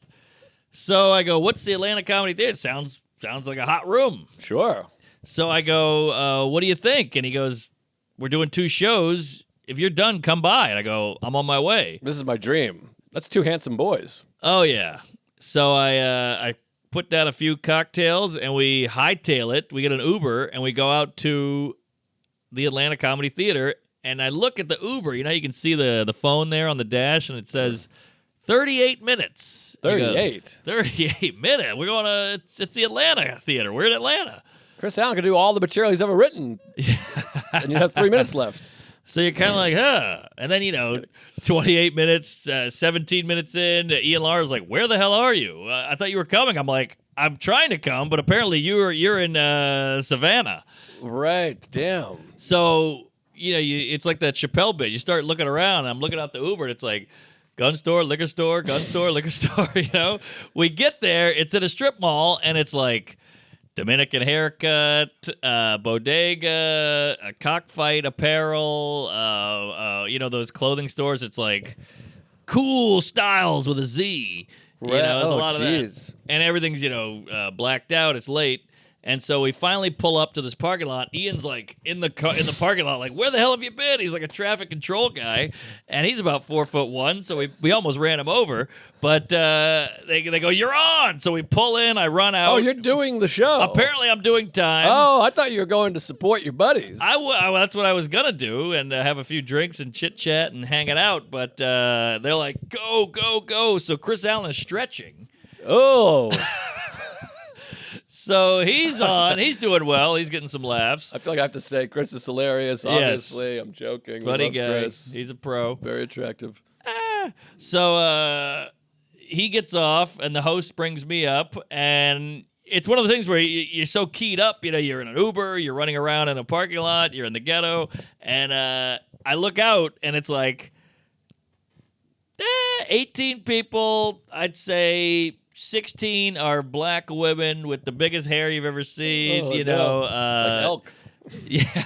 So I go, "What's the Atlanta Comedy Theater?" Sounds like a hot room. Sure. So I go, "What do you think?" And he goes, "We're doing 2 shows. If you're done, come by." And I go, "I'm on my way." This is my dream. That's 2 handsome boys. Oh yeah. So I put down a few cocktails and we hightail it. We get an Uber and we go out to the Atlanta Comedy Theater. And I look at the Uber. You know, you can see the phone there on the dash, and it says 38 minutes. You go, 38. 38 minutes. We're going to. It's the Atlanta Theater. We're in Atlanta. Chris Allen could do all the material he's ever written. And you have 3 minutes left. So you're kind of like, huh. And then, 28 minutes, 17 minutes in, Ian Lara's like, "Where the hell are you? I thought you were coming." I'm like, "I'm trying to come, but apparently you're in Savannah." Right. Damn. So, it's like that Chappelle bit. You start looking around, and I'm looking out the Uber, and it's like, gun store, liquor store, gun store, liquor store, We get there, it's at a strip mall, and it's like Dominican haircut, bodega, a cockfight apparel, those clothing stores. It's like cool styles with a Z. Right. There's a Oh, lot of jeez. that. And everything's, blacked out. It's late. And so we finally pull up to this parking lot. Ian's like in the parking lot, like, where the hell have you been? He's like a traffic control guy, and he's about 4'1", so we almost ran him over. But they go, you're on. So we pull in. I run out. Oh, you're doing the show. Apparently, I'm doing time. Oh, I thought you were going to support your buddies. That's what I was gonna do, and have a few drinks and chit chat and hang it out. But they're like, go, go, go. So Chris Allen is stretching. Oh. So he's on. He's doing well. He's getting some laughs. I feel like I have to say Chris is hilarious. Obviously, I'm joking. We Funny love guy. Chris. He's a pro. Very attractive. So he gets off, and the host brings me up, and it's one of those things where you're so keyed up. You know, you're in an Uber, you're running around in a parking lot, you're in the ghetto, and I look out, and it's like 18 people. I'd say 16 are black women with the biggest hair you've ever seen. Like elk. Yeah.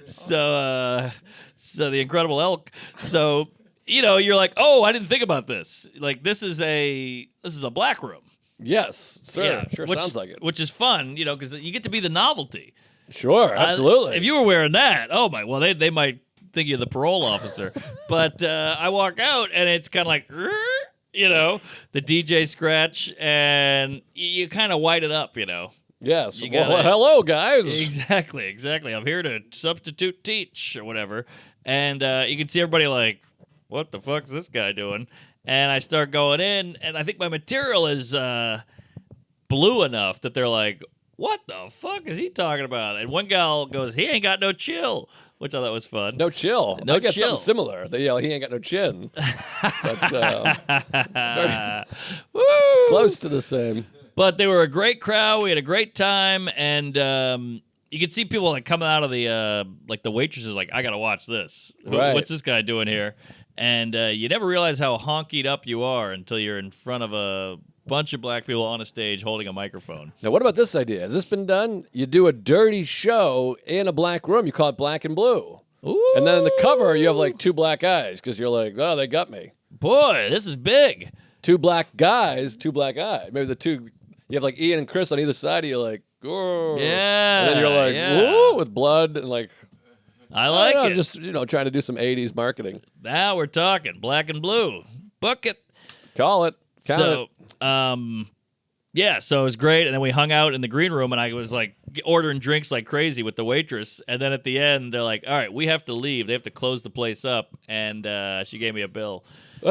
So the Incredible Elk. So, you're like, oh, I didn't think about this. Like, this is a black room. Yes, sir. Yeah, Sure which, sounds like it. Which is fun, because you get to be the novelty. Sure, absolutely. If you were wearing that, oh my, well, they might think you're the parole officer. But I walk out, and it's kind of like, the DJ scratch, and you kind of white it up, Yes. You Well, gotta- hello, guys. Exactly. I'm here to substitute teach or whatever. And you can see everybody like, what the fuck's this guy doing? And I start going in, and I think my material is blue enough that they're like, what the fuck is he talking about? And one gal goes, he ain't got no chill, which I thought was fun. No chill. No I guess chill. something similar. They yell, he ain't got no chin. But it's very Woo! close to the same. But they were a great crowd. We had a great time, and you could see people like coming out of the the waitresses like, I gotta watch this. Right. What's this guy doing here? And you never realize how honkied up you are until you're in front of a bunch of black people on a stage holding a microphone. Now, what about this idea? Has this been done? You do a dirty show in a black room. You call it Black and Blue. Ooh, And then in the cover, you have like two black eyes because you're like, oh, they got me. boy, this is big. Two black guys, two black eyes. Maybe you have like Ian and Chris on either side of you, like, oh. Yeah, And then you're like, yeah. woo, with blood and like, I like don't know, it. just, trying to do some 80s marketing. Now we're talking Black and Blue. Book it. Call it. Count So, it. yeah, so it was great. And then we hung out in the green room, and I was like ordering drinks like crazy with the waitress. And then at the end, they're like, all right, we have to leave. They have to close the place up. And she gave me a bill. Oh,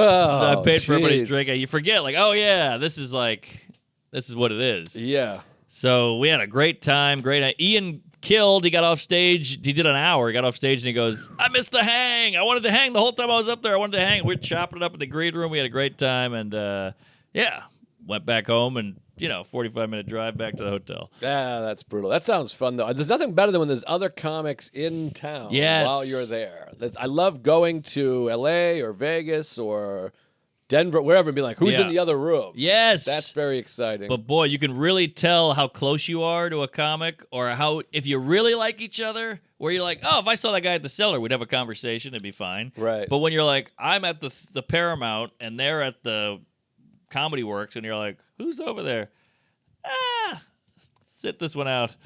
So I paid for everybody's jeez. drink. And you forget, like, oh, yeah, this is what it is. Yeah. So we had a great time. Great night. Ian killed. He got off stage. He did an hour. He got off stage, and he goes, I missed the hang. I wanted to hang the whole time I was up there. I wanted to hang. We were chopping it up in the green room. We had a great time. And, went back home and, 45-minute drive back to the hotel. Ah, that's brutal. That sounds fun, though. There's nothing better than when there's other comics in town Yes. while you're there. I love going to L.A. or Vegas or Denver, wherever, and be like, who's Yeah. in the other room? Yes. That's very exciting. But boy, you can really tell how close you are to a comic, or how if you really like each other, where you're like, oh, if I saw that guy at the Cellar, we'd have a conversation, it'd be fine. Right. But when you're like, I'm at the Paramount and they're at the Comedy Works, and you're like, who's over there? Sit this one out.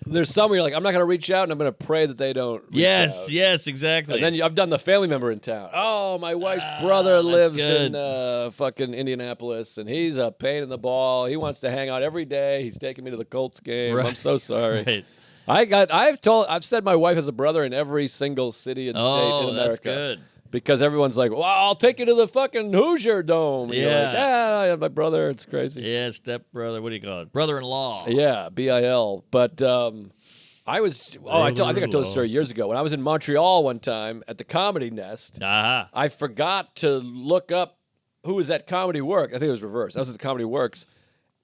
There's some where you're like, I'm not going to reach out, and I'm going to pray that they don't reach out. Yes, exactly. And then I've done the family member in town. Oh, my wife's brother lives good. in fucking Indianapolis, and he's a pain in the ball. He wants to hang out every day. He's taking me to the Colts game. Right. I'm so sorry. Right. I've said my wife has a brother in every single city and state in America. That's good. Because everyone's like, well, I'll take you to the fucking Hoosier Dome. And you're like, Yeah. I have my brother. It's crazy. Yeah, stepbrother. What do you call it? Brother-in-law. Yeah, BIL. But I think I told the story years ago. When I was in Montreal one time at the Comedy Nest, Aha. I forgot to look up who was at Comedy Works. I think it was reversed. I was at the Comedy Works.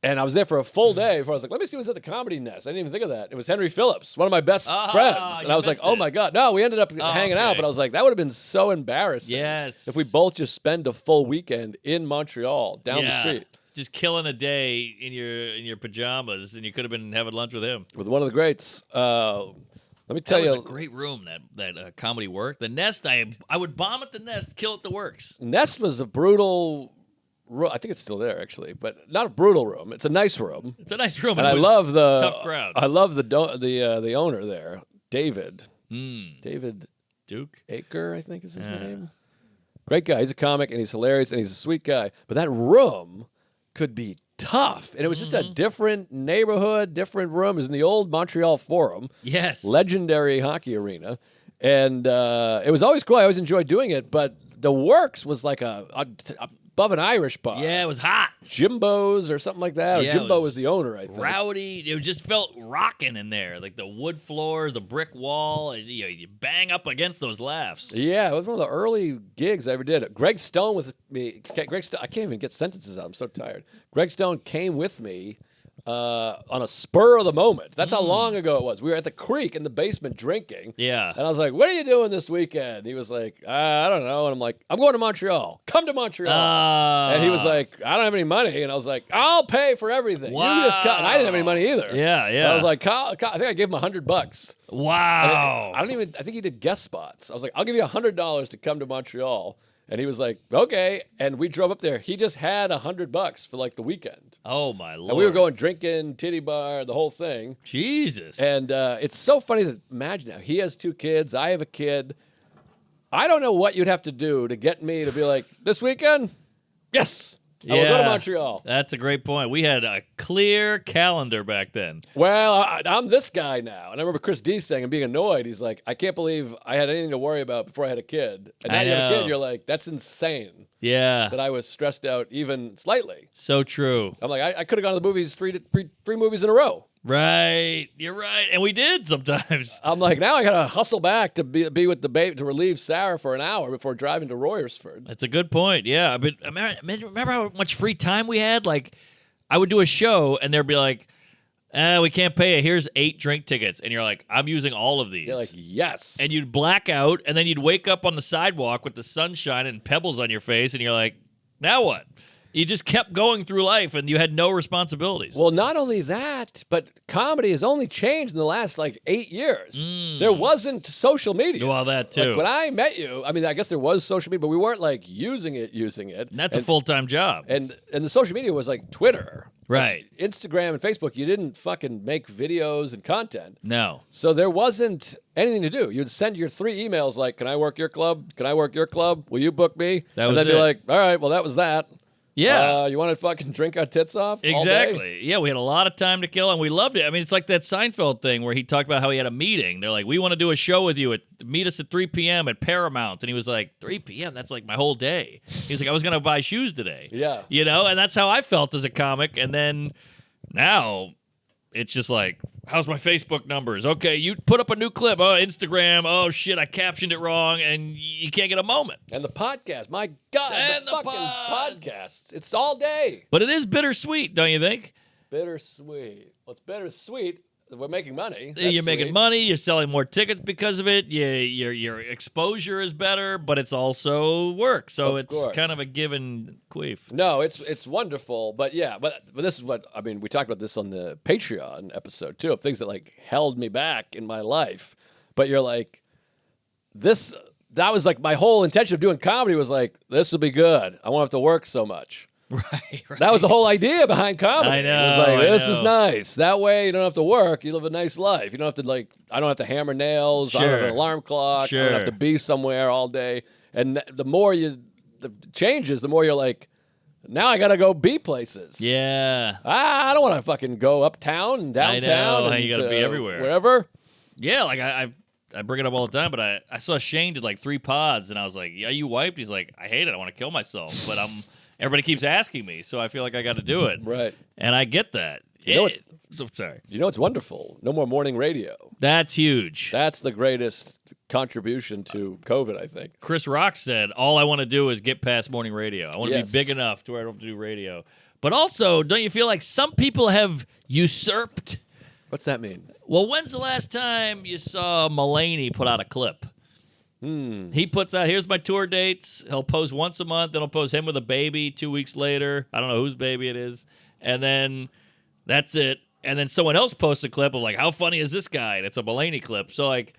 And I was there for a full day before I was like, let me see who's at the Comedy Nest. I didn't even think of that. It was Henry Phillips, one of my best friends. And you I was like, missed oh it. my God. No, we ended up hanging out, okay. but I was like, that would have been so embarrassing. Yes. If we both just spend a full weekend in Montreal down the street Just killing a day in your pajamas, and you could have been having lunch with him. with one of the greats. Let me tell That was you, a great room, that Comedy Work. The Nest, I would bomb at the Nest, kill at the Works. Nest was a brutal I think it's still there actually, but not a brutal room. It's a nice room, It's a nice room. and It I was love the tough crowds. I love the owner there, David. Mm. David Duke. Aker, I think is his Yeah. name. Great guy. He's a comic and he's hilarious and he's a sweet guy. But that room could be tough, and it was just a different neighborhood, different room. It was in the old Montreal Forum. Yes. Legendary hockey arena, and it was always cool. I always enjoyed doing it, but the Works was like above an Irish bar. Yeah, it was hot. Jimbo's or something like that. Yeah, it Jimbo was was the owner, I think. Rowdy. It just felt rocking in there, like the wood floors, the brick wall. And, you bang up against those laughs. Yeah, it was one of the early gigs I ever did. Greg Stone was with me. Greg Stone, I can't even get sentences out. I'm so tired. Greg Stone came with me on a spur of the moment. That's how long ago it was. We were at the creek in the basement drinking. Yeah. And I was like, what are you doing this weekend? And he was like, I don't know. And I'm like, I'm going to Montreal. Come to Montreal. And he was like, I don't have any money. And I was like, I'll pay for everything. Wow. You just come. And I didn't have any money either. Yeah, yeah. And I was like, I think I gave him $100. Wow. I think he did guest spots. I was like, I'll give you $100 to come to Montreal. And he was like, okay. And we drove up there. He just had $100 for like the weekend. Oh, my Lord. And we were going drinking, titty bar, the whole thing. Jesus. And it's so funny to imagine now. He has 2 kids. I have a kid. I don't know what you'd have to do to get me to be like, this weekend? Yes. I will go to Montreal. That's a great point. We had a clear calendar back then. Well, I'm this guy now. And I remember Chris D saying and being annoyed. He's like, I can't believe I had anything to worry about before I had a kid. And now I you have a know. kid, you're like, that's insane Yeah. that I was stressed out even slightly. So true. I'm like, I could have gone to the movies three movies in a row. Right. You're right. And we did sometimes. I'm like, now I got to hustle back to be with the baby, to relieve Sarah for an hour before driving to Royersford. That's a good point. Yeah. But remember how much free time we had? Like, I would do a show and there'd be like, we can't pay you. Here's 8 drink tickets. And you're like, I'm using all of these. You're like, yes. And you'd black out, and then you'd wake up on the sidewalk with the sun shining and pebbles on your face, and you're like, now what? You just kept going through life, and you had no responsibilities. Well, not only that, but comedy has only changed in the last like 8 years. There wasn't social media. Well, that too. Like, when I met you, I mean, I guess there was social media, but we weren't like using it. And that's a full-time job. And the social media was like Twitter. Right. Like Instagram and Facebook. You didn't fucking make videos and content. No. So there wasn't anything to do. You'd send your 3 emails like, can I work your club? Can I work your club? Will you book me? That and was then be it. like, all right, well, that was that. Yeah. You want to fucking drink our tits off? all day? Exactly. Yeah, we had a lot of time to kill, and we loved it. I mean, it's like that Seinfeld thing where he talked about how he had a meeting. They're like, we want to do a show with you. Meet us at 3 p.m. at Paramount. And he was like, 3 p.m.? That's like my whole day. He was like, I was going to buy shoes today. Yeah. You know, and that's how I felt as a comic. And then now it's just like, how's my Facebook numbers? Okay, you put up a new clip. Oh, Instagram. Oh, shit, I captioned it wrong, and you can't get a moment. And the podcast, my God, And the the fucking pods. podcasts. It's all day. But it is bittersweet, don't you think? Bittersweet. Well, it's bittersweet. We're making money. You're That's making sweet. money. You're selling more tickets because of it. Your exposure is better, but it's also work. So Of it's course. kind of a give and queef. No, it's wonderful, but yeah, but this is what I mean. We talked about this on the Patreon episode too, of things that like held me back in my life. But you're like, that was like my whole intention of doing comedy was like, this will be good. I won't have to work so much. Right. That was the whole idea behind comedy. I It know, was like, I this is know. nice. That way you don't have to work. You live a nice life. You don't have to I don't have to hammer nails. I don't have Sure. an alarm clock. I don't have Sure. to be somewhere all day. And the more the changes, the more you're like, now I got to go be places. Yeah. I don't want to fucking go uptown and downtown. know. And You gotta be everywhere. Wherever. Yeah, like I bring it up all the time, but I saw Shane did like 3 pods, and I was like, "Yeah, you wiped?" He's like, "I hate it. I want to kill myself." But everybody keeps asking me, so I feel like I got to do it. Right. And I get that. You know what- Sorry. You know, it's wonderful. No more morning radio. That's huge. That's the greatest contribution to COVID, I think. Chris Rock said, all I want to do is get past morning radio. I want to Yes. be big enough to where I don't have to do radio. But also, don't you feel like some people have usurped? What's that mean? Well, when's the last time you saw Mulaney put out a clip? He puts out, here's my tour dates. He'll post once a month. Then he'll post him with a baby 2 weeks later. I don't know whose baby it is. And then that's it. And then someone else posts a clip of like, how funny is this guy? And it's a Mulaney clip. So like,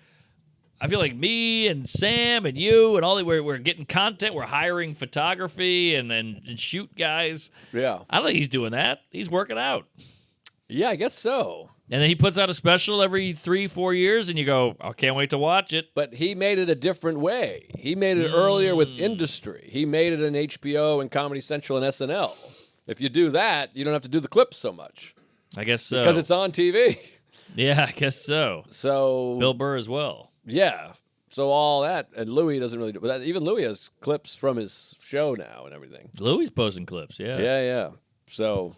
I feel like me and Sam and you and all that, we're getting content. We're hiring photography and shoot guys. Yeah. I don't think he's doing that. He's working out. Yeah, I guess so. And then he puts out a special every 3-4 years, and you go, I can't wait to watch it. But he made it a different way. He made it earlier with industry. He made it in HBO and Comedy Central and SNL. If you do that, you don't have to do the clips so much. I guess so. Because it's on TV. Yeah, I guess so. So Bill Burr as well. yeah. So all that, and Louis doesn't really do that. Even Louis has clips from his show now and everything. Louis posting clips, yeah. Yeah. So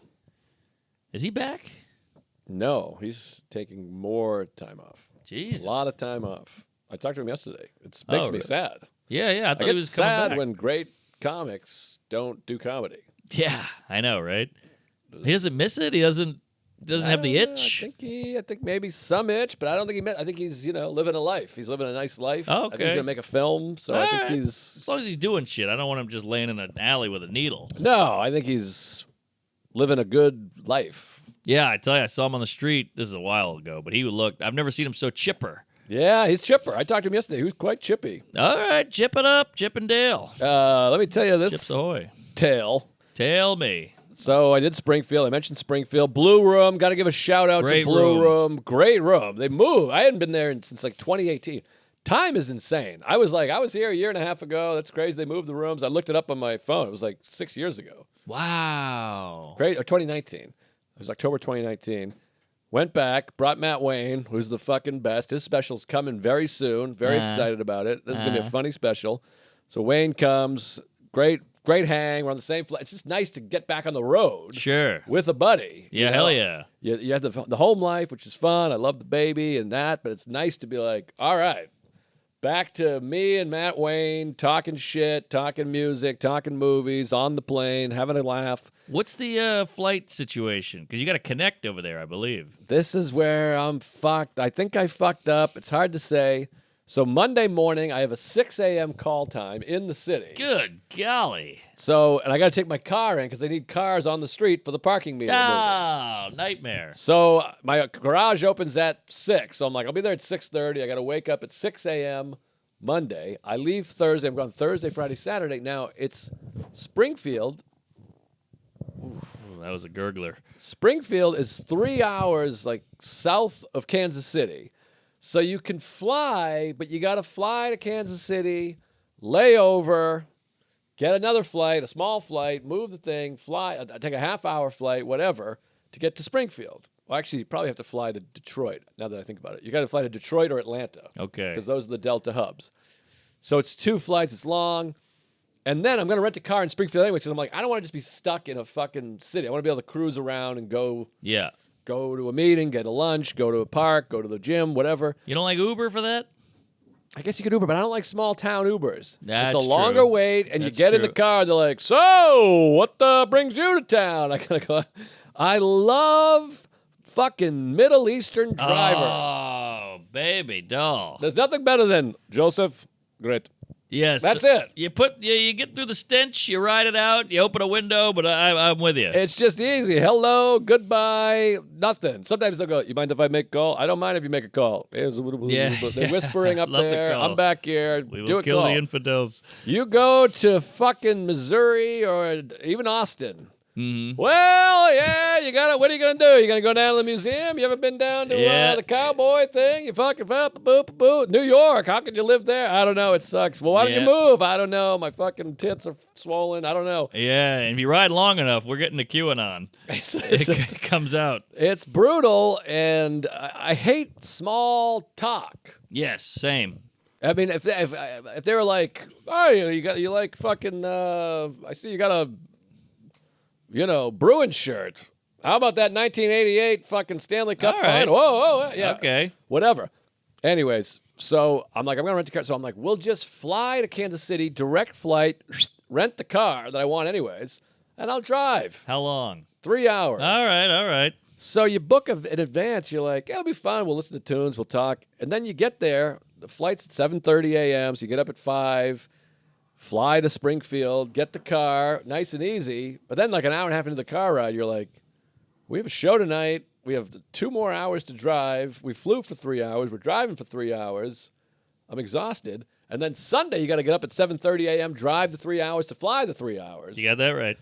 Is he back? no, he's taking more time off. Jesus. A lot of time off. I talked to him yesterday. It makes me really? sad. Yeah. I thought I he get was coming sad back. when great comics don't do comedy. Yeah, I know, right? He doesn't miss it. He doesn't have the itch. I think maybe some itch, but I don't think I think he's living a life. He's living a nice life. Oh, I think okay. he's gonna make a film, so I think Alright. he's As long as he's doing shit, I don't want him just laying in an alley with a needle. no. I think he's living a good life. Yeah, I tell you, I saw him on the street. This is a while ago, but he looked. I've never seen him so chipper. Yeah, he's chipper. I talked to him yesterday. He was quite chippy. All right, chip it up, Chip and Dale. Let me tell you this Chips ahoy. tale. Tell me. So I did Springfield. I mentioned Springfield. Blue Room. Got to give a shout out Great to Blue room. Room. Great room. They moved. I hadn't been there since like 2018. Time is insane. I was here a year and a half ago. That's crazy. They moved the rooms. I looked it up on my phone. It was like 6 years ago. Wow. Great. Or 2019. It was October 2019. Went back. Brought Matt Wayne, who's the fucking best. His special's coming very soon. Very excited about it. This is going to be a funny special. So Wayne comes. Great hang. We're on the same flight. It's just nice to get back on the road. Sure. With a buddy. Yeah, hell yeah. You have the home life, which is fun. I love the baby and that, but it's nice to be like, all right, back to me and Matt Wayne talking shit, talking music, talking movies, on the plane, having a laugh. What's the flight situation? Because you got to connect over there, I believe. This is where I'm fucked. I think I fucked up. It's hard to say. So Monday morning, I have a 6 a.m. call time in the city. Good golly. So, and I got to take my car in because they need cars on the street for the parking meter. Oh, nightmare. So my garage opens at 6. So I'm like, I'll be there at 6:30. I got to wake up at 6 a.m. Monday. I leave Thursday. I'm going Thursday, Friday, Saturday. Now it's Springfield. Ooh, that was a gurgler. Springfield is 3 hours like south of Kansas City. So you can fly, but you got to fly to Kansas City, lay over, get another flight, a small flight, move the thing, fly, take a half-hour flight, whatever, to get to Springfield. Well, actually, you probably have to fly to Detroit, now that I think about it. You got to fly to Detroit or Atlanta. Okay. Because those are the Delta hubs. So it's 2 flights, it's long. And then I'm going to rent a car in Springfield anyway, so I'm like, I don't want to just be stuck in a fucking city. I want to be able to cruise around and go to a meeting, get a lunch, go to a park, go to the gym, whatever. You don't like Uber for that? I guess you could Uber, but I don't like small town Ubers. That's it's a longer true. wait, and That's you get in the true. car, they're like, so, what brings you to town? I gotta go. I love fucking Middle Eastern drivers. Oh, baby doll. There's nothing better than Joseph, great. Yes. That's it. You get through the stench, you ride it out, you open a window, but I'm with you. It's just easy. Hello, goodbye, nothing. Sometimes they'll go, you mind if I make a call? I don't mind if you make a call. Yeah. They're whispering up Love the there. call. I'm back here. We Do will a kill call. the infidels. You go to fucking Missouri or even Austin. Mm-hmm. Well, yeah, what are you gonna do? You gonna go down to the museum? You ever been down to Yeah. the cowboy thing? You fucking boop. New York. How could you live there? I don't know. It sucks. Well, why don't you Yeah. move? I don't know. My fucking tits are swollen. I don't know. Yeah, and if you ride long enough, we're getting to QAnon. It comes out. It's brutal, and I hate small talk. Yes, same. I mean, if they were like, oh, you like fucking, I see you got a, Bruins shirt. How about that 1988 fucking Stanley Cup All right. final? Whoa, yeah. Okay. Whatever. Anyways, so I'm like, I'm going to rent a car. So I'm like, we'll just fly to Kansas City, direct flight, rent the car that I want anyways, and I'll drive. How long? 3 hours. All right. So you book in advance. You're like, it'll be fun. We'll listen to tunes. We'll talk. And then you get there. The flight's at 7:30 a.m., so you get up at 5, fly to Springfield, get the car, nice and easy. But then like an hour and a half into the car ride, you're like, we have a show tonight. We have 2 more hours to drive. We flew for 3 hours. We're driving for 3 hours. I'm exhausted. And then Sunday, you got to get up at 7:30 a.m., drive the 3 hours to fly the 3 hours. You got that right.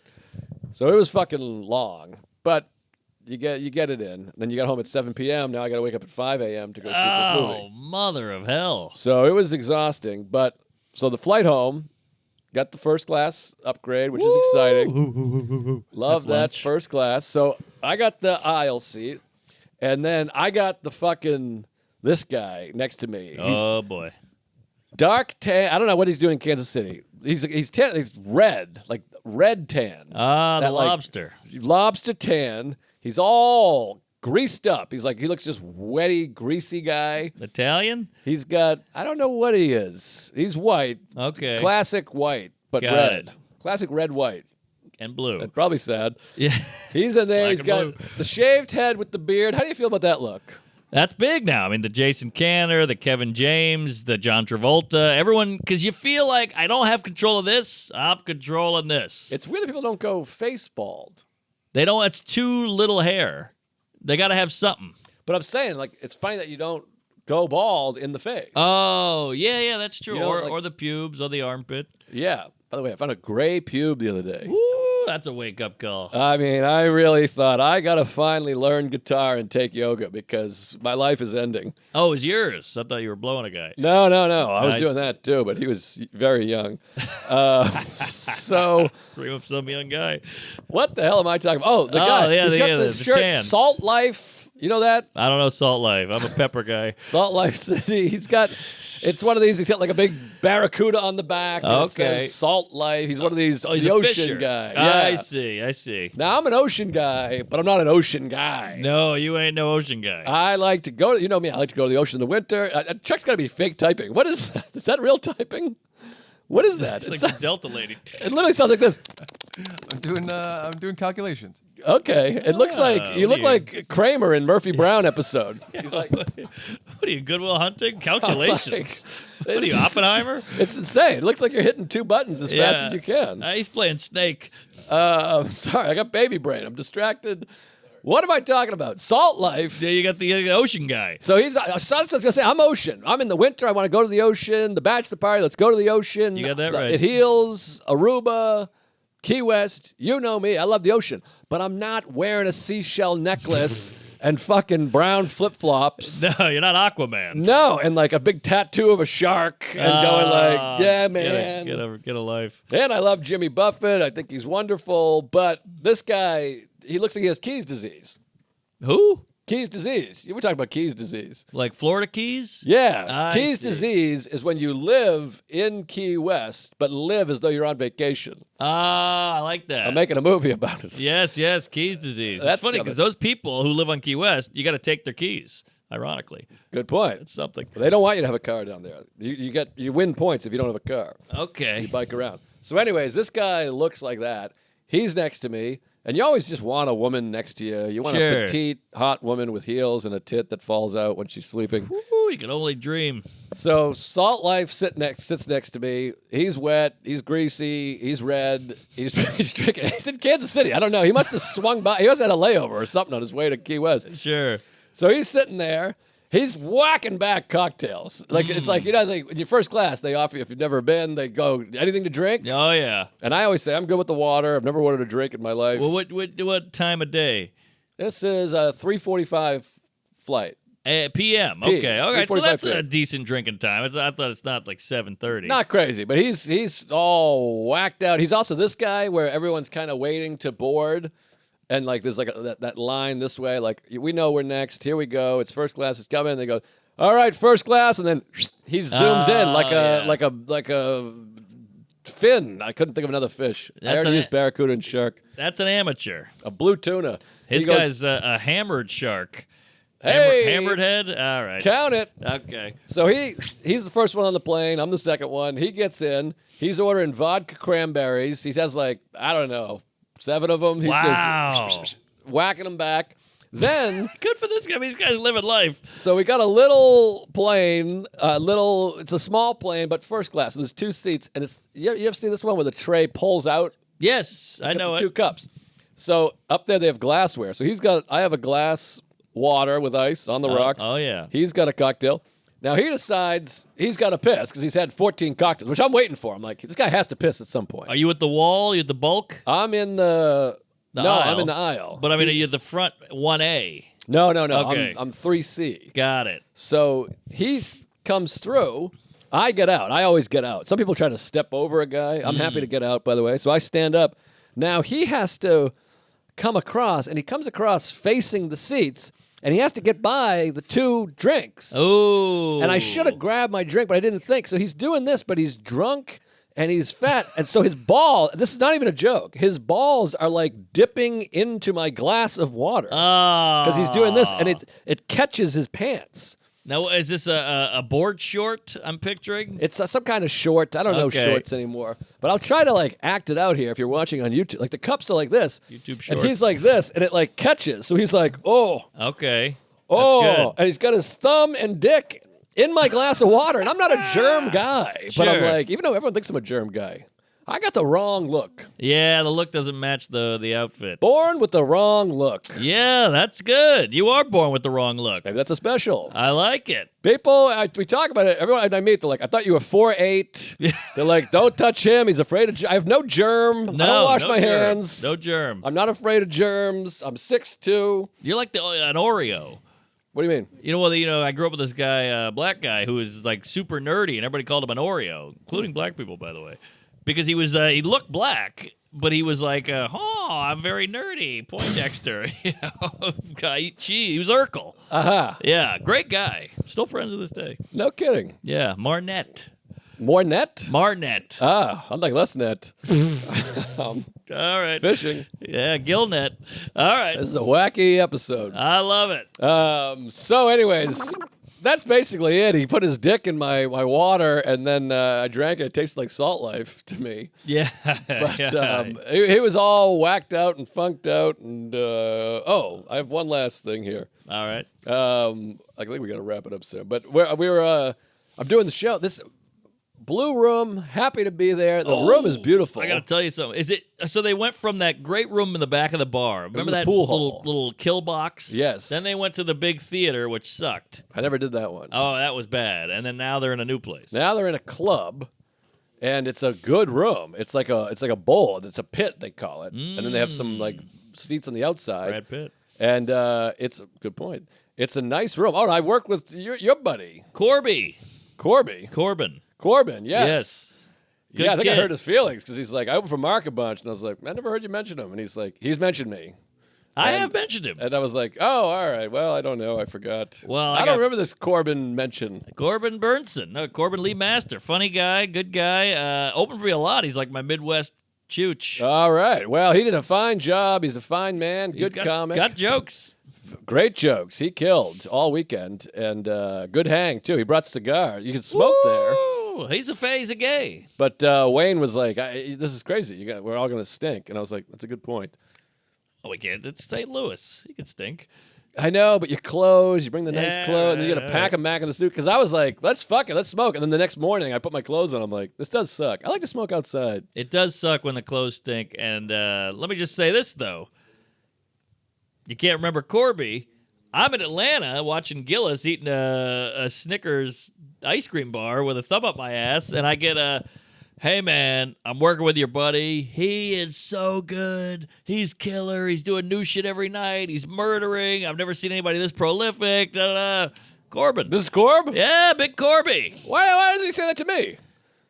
So it was fucking long, but you get it in. Then you got home at 7 p.m. Now I got to wake up at 5 a.m. to go shoot this movie. Oh, mother of hell. So it was exhausting. But so the flight home, got the first class upgrade, which is exciting. Love That's that lunch. first class. So I got the aisle seat, and then I got the fucking this guy next to me. Oh, boy. Dark tan. I don't know what he's doing in Kansas City. He's tan. He's red, like red tan. Ah, the That, like, lobster. Lobster tan. He's all greased up. He looks just wetty, greasy guy. Italian? He's got, I don't know what he is. He's white. Okay. Classic white, but Got red. it. Classic red white. And blue. And probably sad. Yeah. He's in there. Black He's and got blue. the shaved head with the beard. How do you feel about that look? That's big now. I mean, the Jason Canner, the Kevin James, the John Travolta, everyone, because you feel like I don't have control of this, I'm controlling this. It's weird that people don't go face bald. They don't, it's too little hair. They got to have something. But I'm saying, like, it's funny that you don't go bald in the face. Oh, yeah, that's true. You know, or the pubes or the armpit. Yeah. By the way, I found a gray pube the other day. Woo, that's a wake-up call. I mean, I really thought I got to finally learn guitar and take yoga because my life is ending. Oh, it was yours. I thought you were blowing a guy. No. I was Nice. doing that too, but he was very young. So Dream of some young guy. what the hell am I talking about? Oh, the Oh, guy. yeah, He's got the this shirt, tan. Salt Life. You know that? I don't know Salt Life. I'm a pepper guy. Salt Life City. He's got, it's one of these, he's got like a big barracuda on the back. And It Okay. says Salt Life. He's one of these, He's the a ocean fisher. guy. I Yeah. see. Now, I'm an ocean guy, but I'm not an ocean guy. No, you ain't no ocean guy. I like to go, you know me, I like to go to the ocean in the winter. Chuck's got to be fake typing. What is that? Is that real typing? What is that? It's like the Delta lady. It literally sounds like this. I'm doing calculations. Okay. It looks like, you what look are you- like Kramer in Murphy Brown episode. He's like, What are you, Goodwill Hunting? Calculations. What are you, Oppenheimer? It's insane. It looks like you're hitting two buttons as fast as you can. He's playing Snake. Sorry, I got baby brain. I'm distracted. What am I talking about? Salt Life. Yeah, you got the ocean guy. So he's, I was going to say, I'm ocean. I'm in the winter. I want to go to the ocean. The bachelor party, let's go to the ocean. You got that right. It heals, Aruba, Key West. You know me. I love the ocean. But I'm not wearing a seashell necklace and fucking brown flip-flops. No, you're not Aquaman. No, and like a big tattoo of a shark and going like, yeah, man. Get a life. And I love Jimmy Buffett. I think he's wonderful. But this guy, he looks like he has Keys disease. Who? Keys disease. We're talking about Keys disease. Like Florida Keys? Yeah. I Keys see. disease is when you live in Key West, but live as though you're on vacation. Ah, I like that. I'm making a movie about it. Yes, Keys disease. That's It's funny because those people who live on Key West, you got to take their keys. Ironically, Good point. it's something. They don't want you to have a car down there. You win points if you don't have a car. Okay. You bike around. So, anyways, this guy looks like that. He's next to me, and you always just want a woman next to you. You want Sure. a petite, hot woman with heels and a tit that falls out when she's sleeping. Ooh, you can only dream. So Salt Life sits next to me. He's wet. He's greasy. He's red. He's drinking. He's in Kansas City. I don't know. He must have swung by. He must have had a layover or something on his way to Key West. Sure. So he's sitting there. He's whacking back cocktails. Like it's like, you know, in your first class, they offer you, if you've never been, they go, anything to drink? Oh yeah. And I always say, I'm good with the water. I've never wanted a drink in my life. Well, what time of day? This is a 3:45 flight. PM. P. Okay. All right. So 3:45 that's a PM. decent drinking time. I thought it's not like 7:30. Not crazy, but he's all whacked out. He's also this guy where everyone's kind of waiting to board. And like there's like that line this way, like we know we're next. Here we go. It's first class. It's coming. And they go, all right, first class, and then he zooms in like a fin. I couldn't think of another fish. I That's already used barracuda and shark. That's an amateur. A blue tuna. His He goes, guy's a hammered shark. Hey, Hammered head. All right. count it. Okay. So he's the first one on the plane. I'm the second one. He gets in. He's ordering vodka cranberries. He has like, I don't know, 7 of them. He's Wow. just whacking them back. Then, Good for this guy. These guys living life. so we got a little plane, it's a small plane, but first class. So there's 2 seats. And it's, you ever see this one where the tray pulls out? Yes, I It's got know the it. 2 cups. So up there they have glassware. So I have a glass water with ice on the rocks. Oh yeah. He's got a cocktail. Now he decides he's got to piss because he's had 14 cocktails, which I'm waiting for. I'm like, this guy has to piss at some point. Are you at the wall? You at the bulk? I'm in the no, aisle. I'm in the aisle. But I mean, are you at the front 1A? No. Okay. I'm 3C. Got it. So he comes through. I get out. I always get out. Some people try to step over a guy. I'm happy to get out, by the way. So I stand up. Now he has to come across, and he comes across facing the seats. And he has to get by the 2 drinks. Oh. And I should have grabbed my drink, but I didn't think. So he's doing this, but he's drunk and he's fat. And so his ball, this is not even a joke, his balls are like dipping into my glass of water. Because he's doing this, and it catches his pants. Now, is this a board short I'm picturing? It's some kind of short. I don't know Okay. shorts anymore. But I'll try to like act it out here if you're watching on YouTube. Like the cups are like this. YouTube And he's shorts. like this, and it like catches. So he's like, oh. Okay. Oh, That's good. and he's got his thumb and dick in my glass of water, and I'm not a germ guy. But I'm Sure. like, even though everyone thinks I'm a germ guy, I got the wrong look. Yeah, the look doesn't match the outfit. Born with the wrong look. Yeah, that's good. You are born with the wrong look. Maybe that's a special. I like it. People, we talk about it. Everyone I meet, they're like, I thought you were 4'8". They're like, don't touch him. He's afraid of. I have no germ. I don't wash no my germ. hands. No germ. I'm not afraid of germs. I'm 6'2". You're like an Oreo. What do you mean? I grew up with this guy, black guy, who was like super nerdy, and everybody called him an Oreo, including black people, by the way, because he was he looked black, but he was like, I'm very nerdy, Poindexter. Guy, he was Urkel. Aha. Yeah, great guy. Still friends to this day. No kidding. Yeah, Marnette. More net? Marnette. Ah, I'd like less net. All right. Fishing. Yeah, Gillnet. All right. This is a wacky episode. I love it. So, anyways, that's basically it. He put his dick in my water, and then I drank it. It tasted like Salt Life to me. Yeah. But yeah. he was all whacked out and funked out. And I have one last thing here. All right. I think we got to wrap it up soon. But I'm doing the show. This Blue Room, happy to be there. The room is beautiful. I got to tell you something. Is it so they went from that great room in the back of the bar? Remember the that pool little hall. little kill box? Yes. Then they went to the big theater, which sucked. I never did that one. Oh, that was bad. And then now they're in a new place. Now they're in a club, and it's a good room. It's like a bowl. It's a pit, they call it. And then they have some like seats on the outside. Brad Pitt. And it's a good point. It's a nice room. Oh, and I worked with your buddy Corby. Corbin. Yes. Good Yeah, I think I kid. hurt his feelings because he's like, I opened for Mark a bunch, and I was like, I never heard you mention him. And he's like, he's mentioned me. I have mentioned him. And I was like, oh, all right. Well, I don't know. I forgot. Well, I don't remember this Corbin mention. Corbin Burnson. No, Corbin Lee Master. Funny guy, good guy. Opened for me a lot. He's like my Midwest chooch. All right. Well, he did a fine job. He's a fine man. He's Good got, comic. Got jokes. Great jokes. He killed all weekend. And good hang, too. He brought cigars. You could smoke there. Woo! He's a gay. But Wayne was like, this is crazy. We're all going to stink. And I was like, that's a good point. Oh, we can't. It's St. Louis. You can stink. I know, but your clothes, you bring the nice Yeah, clothes, and then you got to right, pack them back in the suit. Because I was like, let's fuck it, let's smoke. And then the next morning, I put my clothes on. I'm like, this does suck. I like to smoke outside. It does suck when the clothes stink. And let me just say this, though. You can't remember Corby. I'm in Atlanta watching Gillis eating a Snickers ice cream bar with a thumb up my ass, and I get a, hey, man, I'm working with your buddy. He is so good. He's killer. He's doing new shit every night. He's murdering. I've never seen anybody this prolific. Da, da, da. Corbin. This is Corb? Yeah, big Corby. Why does he say that to me?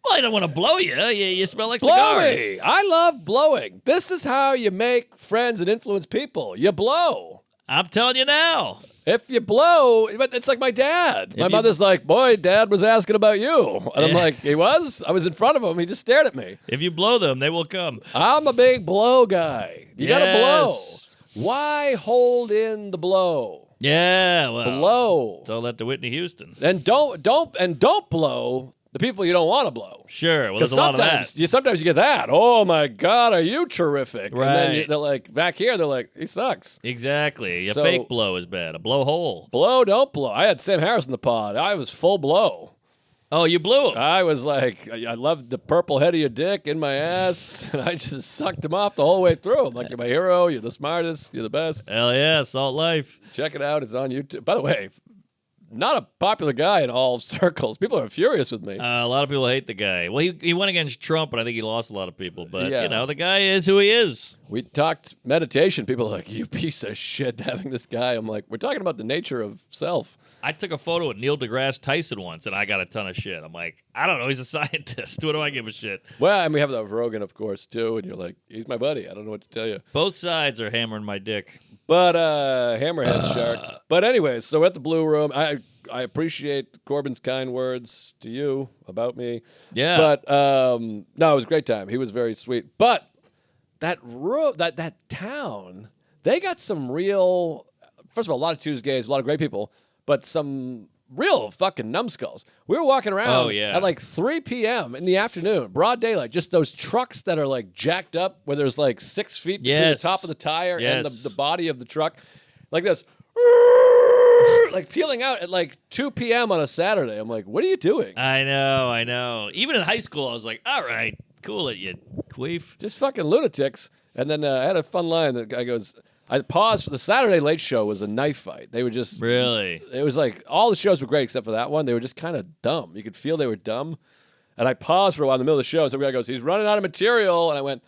Well, I don't want to blow you. You smell like Blow cigars. me. I love blowing. This is how you make friends and influence people. You blow. I'm telling you now. If you blow, but it's like my dad. My you- mother's like, boy, Dad was asking about you. And I'm Yeah. like, he was? I was in front of him. He just stared at me. If you blow them, they will come. I'm a big blow guy. You got to blow. Yes. Why hold in the blow? Yeah, well. Blow. Tell that to Whitney Houston. And don't blow the people you don't want to blow. Sure. Well, Because there's a lot of that. sometimes you get that. Oh my God, are you terrific? And then Right. they're like, back here, they're like, he sucks. Exactly. A So- fake blow is bad. A blow hole. Blow, don't blow. I had Sam Harris in the pod. I was full blow. Oh, you blew him. I was like, I loved the purple head of your dick in my ass. And I just sucked him off the whole way through. I'm like, you're my hero. You're the smartest. You're the best. Hell yeah, Salt Life. Check it out. It's on YouTube. By the way, not a popular guy in all circles. People are furious with me. A lot of people hate the guy. Well, he went against Trump, and I think he lost a lot of people. But, Yeah. the guy is who he is. We talked meditation. People are like, you piece of shit having this guy. I'm like, we're talking about the nature of self. I took a photo with Neil deGrasse Tyson once, and I got a ton of shit. I'm like, I don't know. He's a scientist. What do I give a shit? Well, and we have that with Rogan, of course, too. And you're like, he's my buddy. I don't know what to tell you. Both sides are hammering my dick. But Hammerhead Shark. But anyways, so we're at the Blue Room. I appreciate Corbin's kind words to you about me. Yeah. But no, it was a great time. He was very sweet. But that town, they got some real. First of all, a lot of Tuesdays, a lot of great people, but some real fucking numbskulls. We were walking around at like 3 p.m. in the afternoon, broad daylight, just those trucks that are like jacked up where there's like 6 feet between the top of the tire and the body of the truck. Like this. Like peeling out at like 2 p.m. on a Saturday. I'm like, what are you doing? I know. Even in high school, I was like, all right, cool it, you queef. Just fucking lunatics. And then I had a fun line. The guy goes, I paused for the Saturday Late Show was a knife fight. They were just Really? It was like all the shows were great except for that one. They were just kind of dumb. You could feel they were dumb. And I paused for a while in the middle of the show. And some guy goes, he's running out of material. And I went,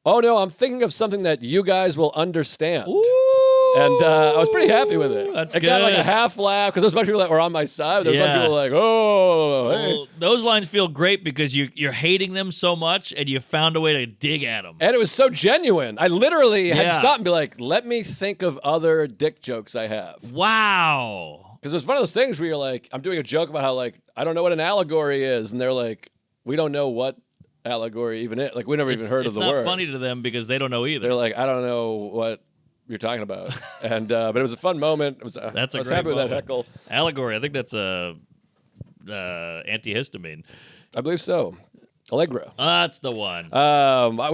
oh no, I'm thinking of something that you guys will understand. Ooh. And I was pretty happy with it. That's it got like good. a half laugh because there was a bunch of people that were on my side. There were a bunch of people like, oh, hey. Well, those lines feel great because you're hating them so much and you found a way to dig at them. And it was so genuine. I literally had to Yeah. stop and be like, let me think of other dick jokes I have. Wow. Because it was one of those things where you're like, I'm doing a joke about how, like, I don't know what an allegory is. And they're like, we don't know what allegory even is. Like, we never even heard of the word. It's not funny to them because they don't know either. They're like, I don't know what you're talking about. And but it was a fun moment. It was. That's I a was great happy with that moment. heckle. Allegory, I think that's a antihistamine. I believe so. Allegro. That's the one. We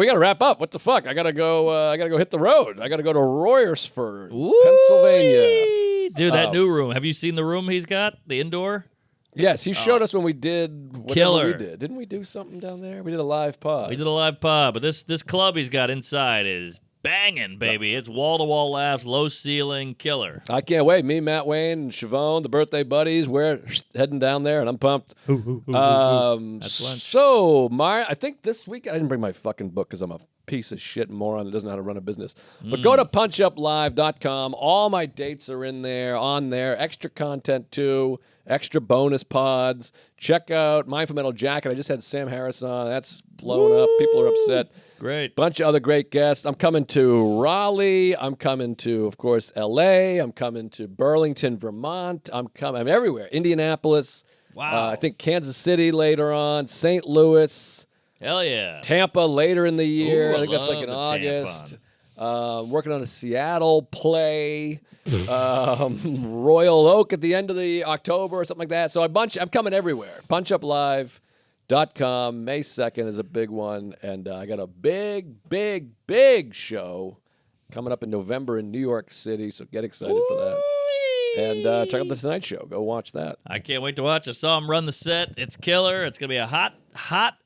got to wrap up. What the fuck? I gotta go. I gotta go hit the road. I gotta go to Royersford, Pennsylvania. Dude, that new room. Have you seen the room he's got? The indoor? Yes, he showed us when we did whatever Killer. we did. Didn't we do something down there? We did a live pod. We did a live pod, but this club he's got inside is banging, baby. It's wall-to-wall laughs, low ceiling, killer. I can't wait. Me, Matt Wayne, and Siobhan, the birthday buddies, we're heading down there, and I'm pumped. That's lunch. So, I think this week, I didn't bring my fucking book because I'm a piece of shit moron that doesn't know how to run a business. But go to punchuplive.com. All my dates are on there. Extra content, too. Extra bonus pods. Check out Mindful Metal Jacket. I just had Sam Harris on. That's blowing up. People are upset. Great. Bunch of other great guests. I'm coming to Raleigh. I'm coming to, of course, L.A. I'm coming to Burlington, Vermont. I'm everywhere. Indianapolis. Wow. I think Kansas City later on. St. Louis. Hell yeah. Tampa later in the year. Ooh, I think that's like in love the August. Working on a Seattle play. Royal Oak at the end of the October or something like that. So I'm coming everywhere. punchuplive.com. May 2nd is a big one. And I got a big show coming up in November in New York City. So get excited for that. And check out The Tonight Show. Go watch that. I can't wait to watch. I saw him run the set. It's killer. It's going to be a hot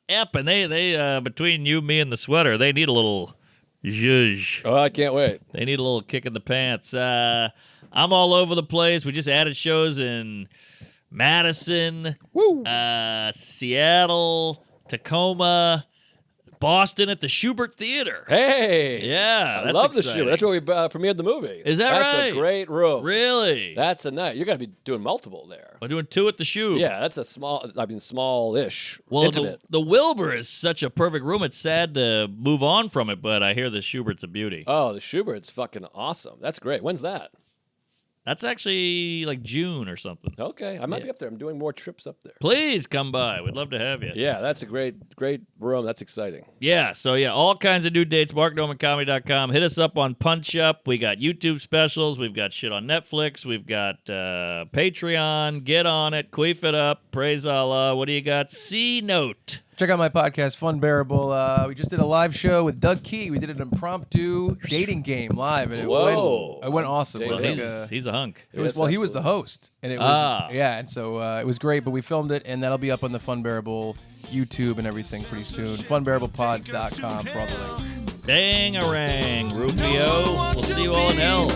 ep. And they between you, me, and the sweater, they need a little zhuzh. Oh, I can't wait. They need a little kick in the pants. I'm all over the place. We just added shows in Madison, Seattle, Tacoma, Boston at the Schubert Theater. Hey. Yeah, I that's love the exciting. show. That's where we premiered the movie. Is that That's right? a great room. Really? That's a night. You're going to be doing multiple there. We're doing 2 at the Schub. Yeah, that's a small-ish. Well, intimate. the Wilbur is such a perfect room. It's sad to move on from it, but I hear the Schubert's a beauty. Oh, the Schubert's fucking awesome. That's great. When's that? That's actually like June or something. Okay, I might be up there. I'm doing more trips up there. Please come by. We'd love to have you. Yeah, that's a great room. That's exciting. Yeah, so all kinds of new dates. MarkNormanComedy.com. Hit us up on Punch Up. We got YouTube specials. We've got shit on Netflix. We've got Patreon. Get on it. Queef it up. Praise Allah. What do you got? C-Note. Check out my podcast, Fun Bearable. We just did a live show with Doug Key. We did an impromptu dating game live, and it went awesome. Well, He's a hunk. It was, he was the host, and it was and so it was great. But we filmed it, and that'll be up on the Fun Bearable YouTube and everything pretty soon. FunBearablePod.com for all the links. Dang-a-rang, Rufio. We'll see you all in hell.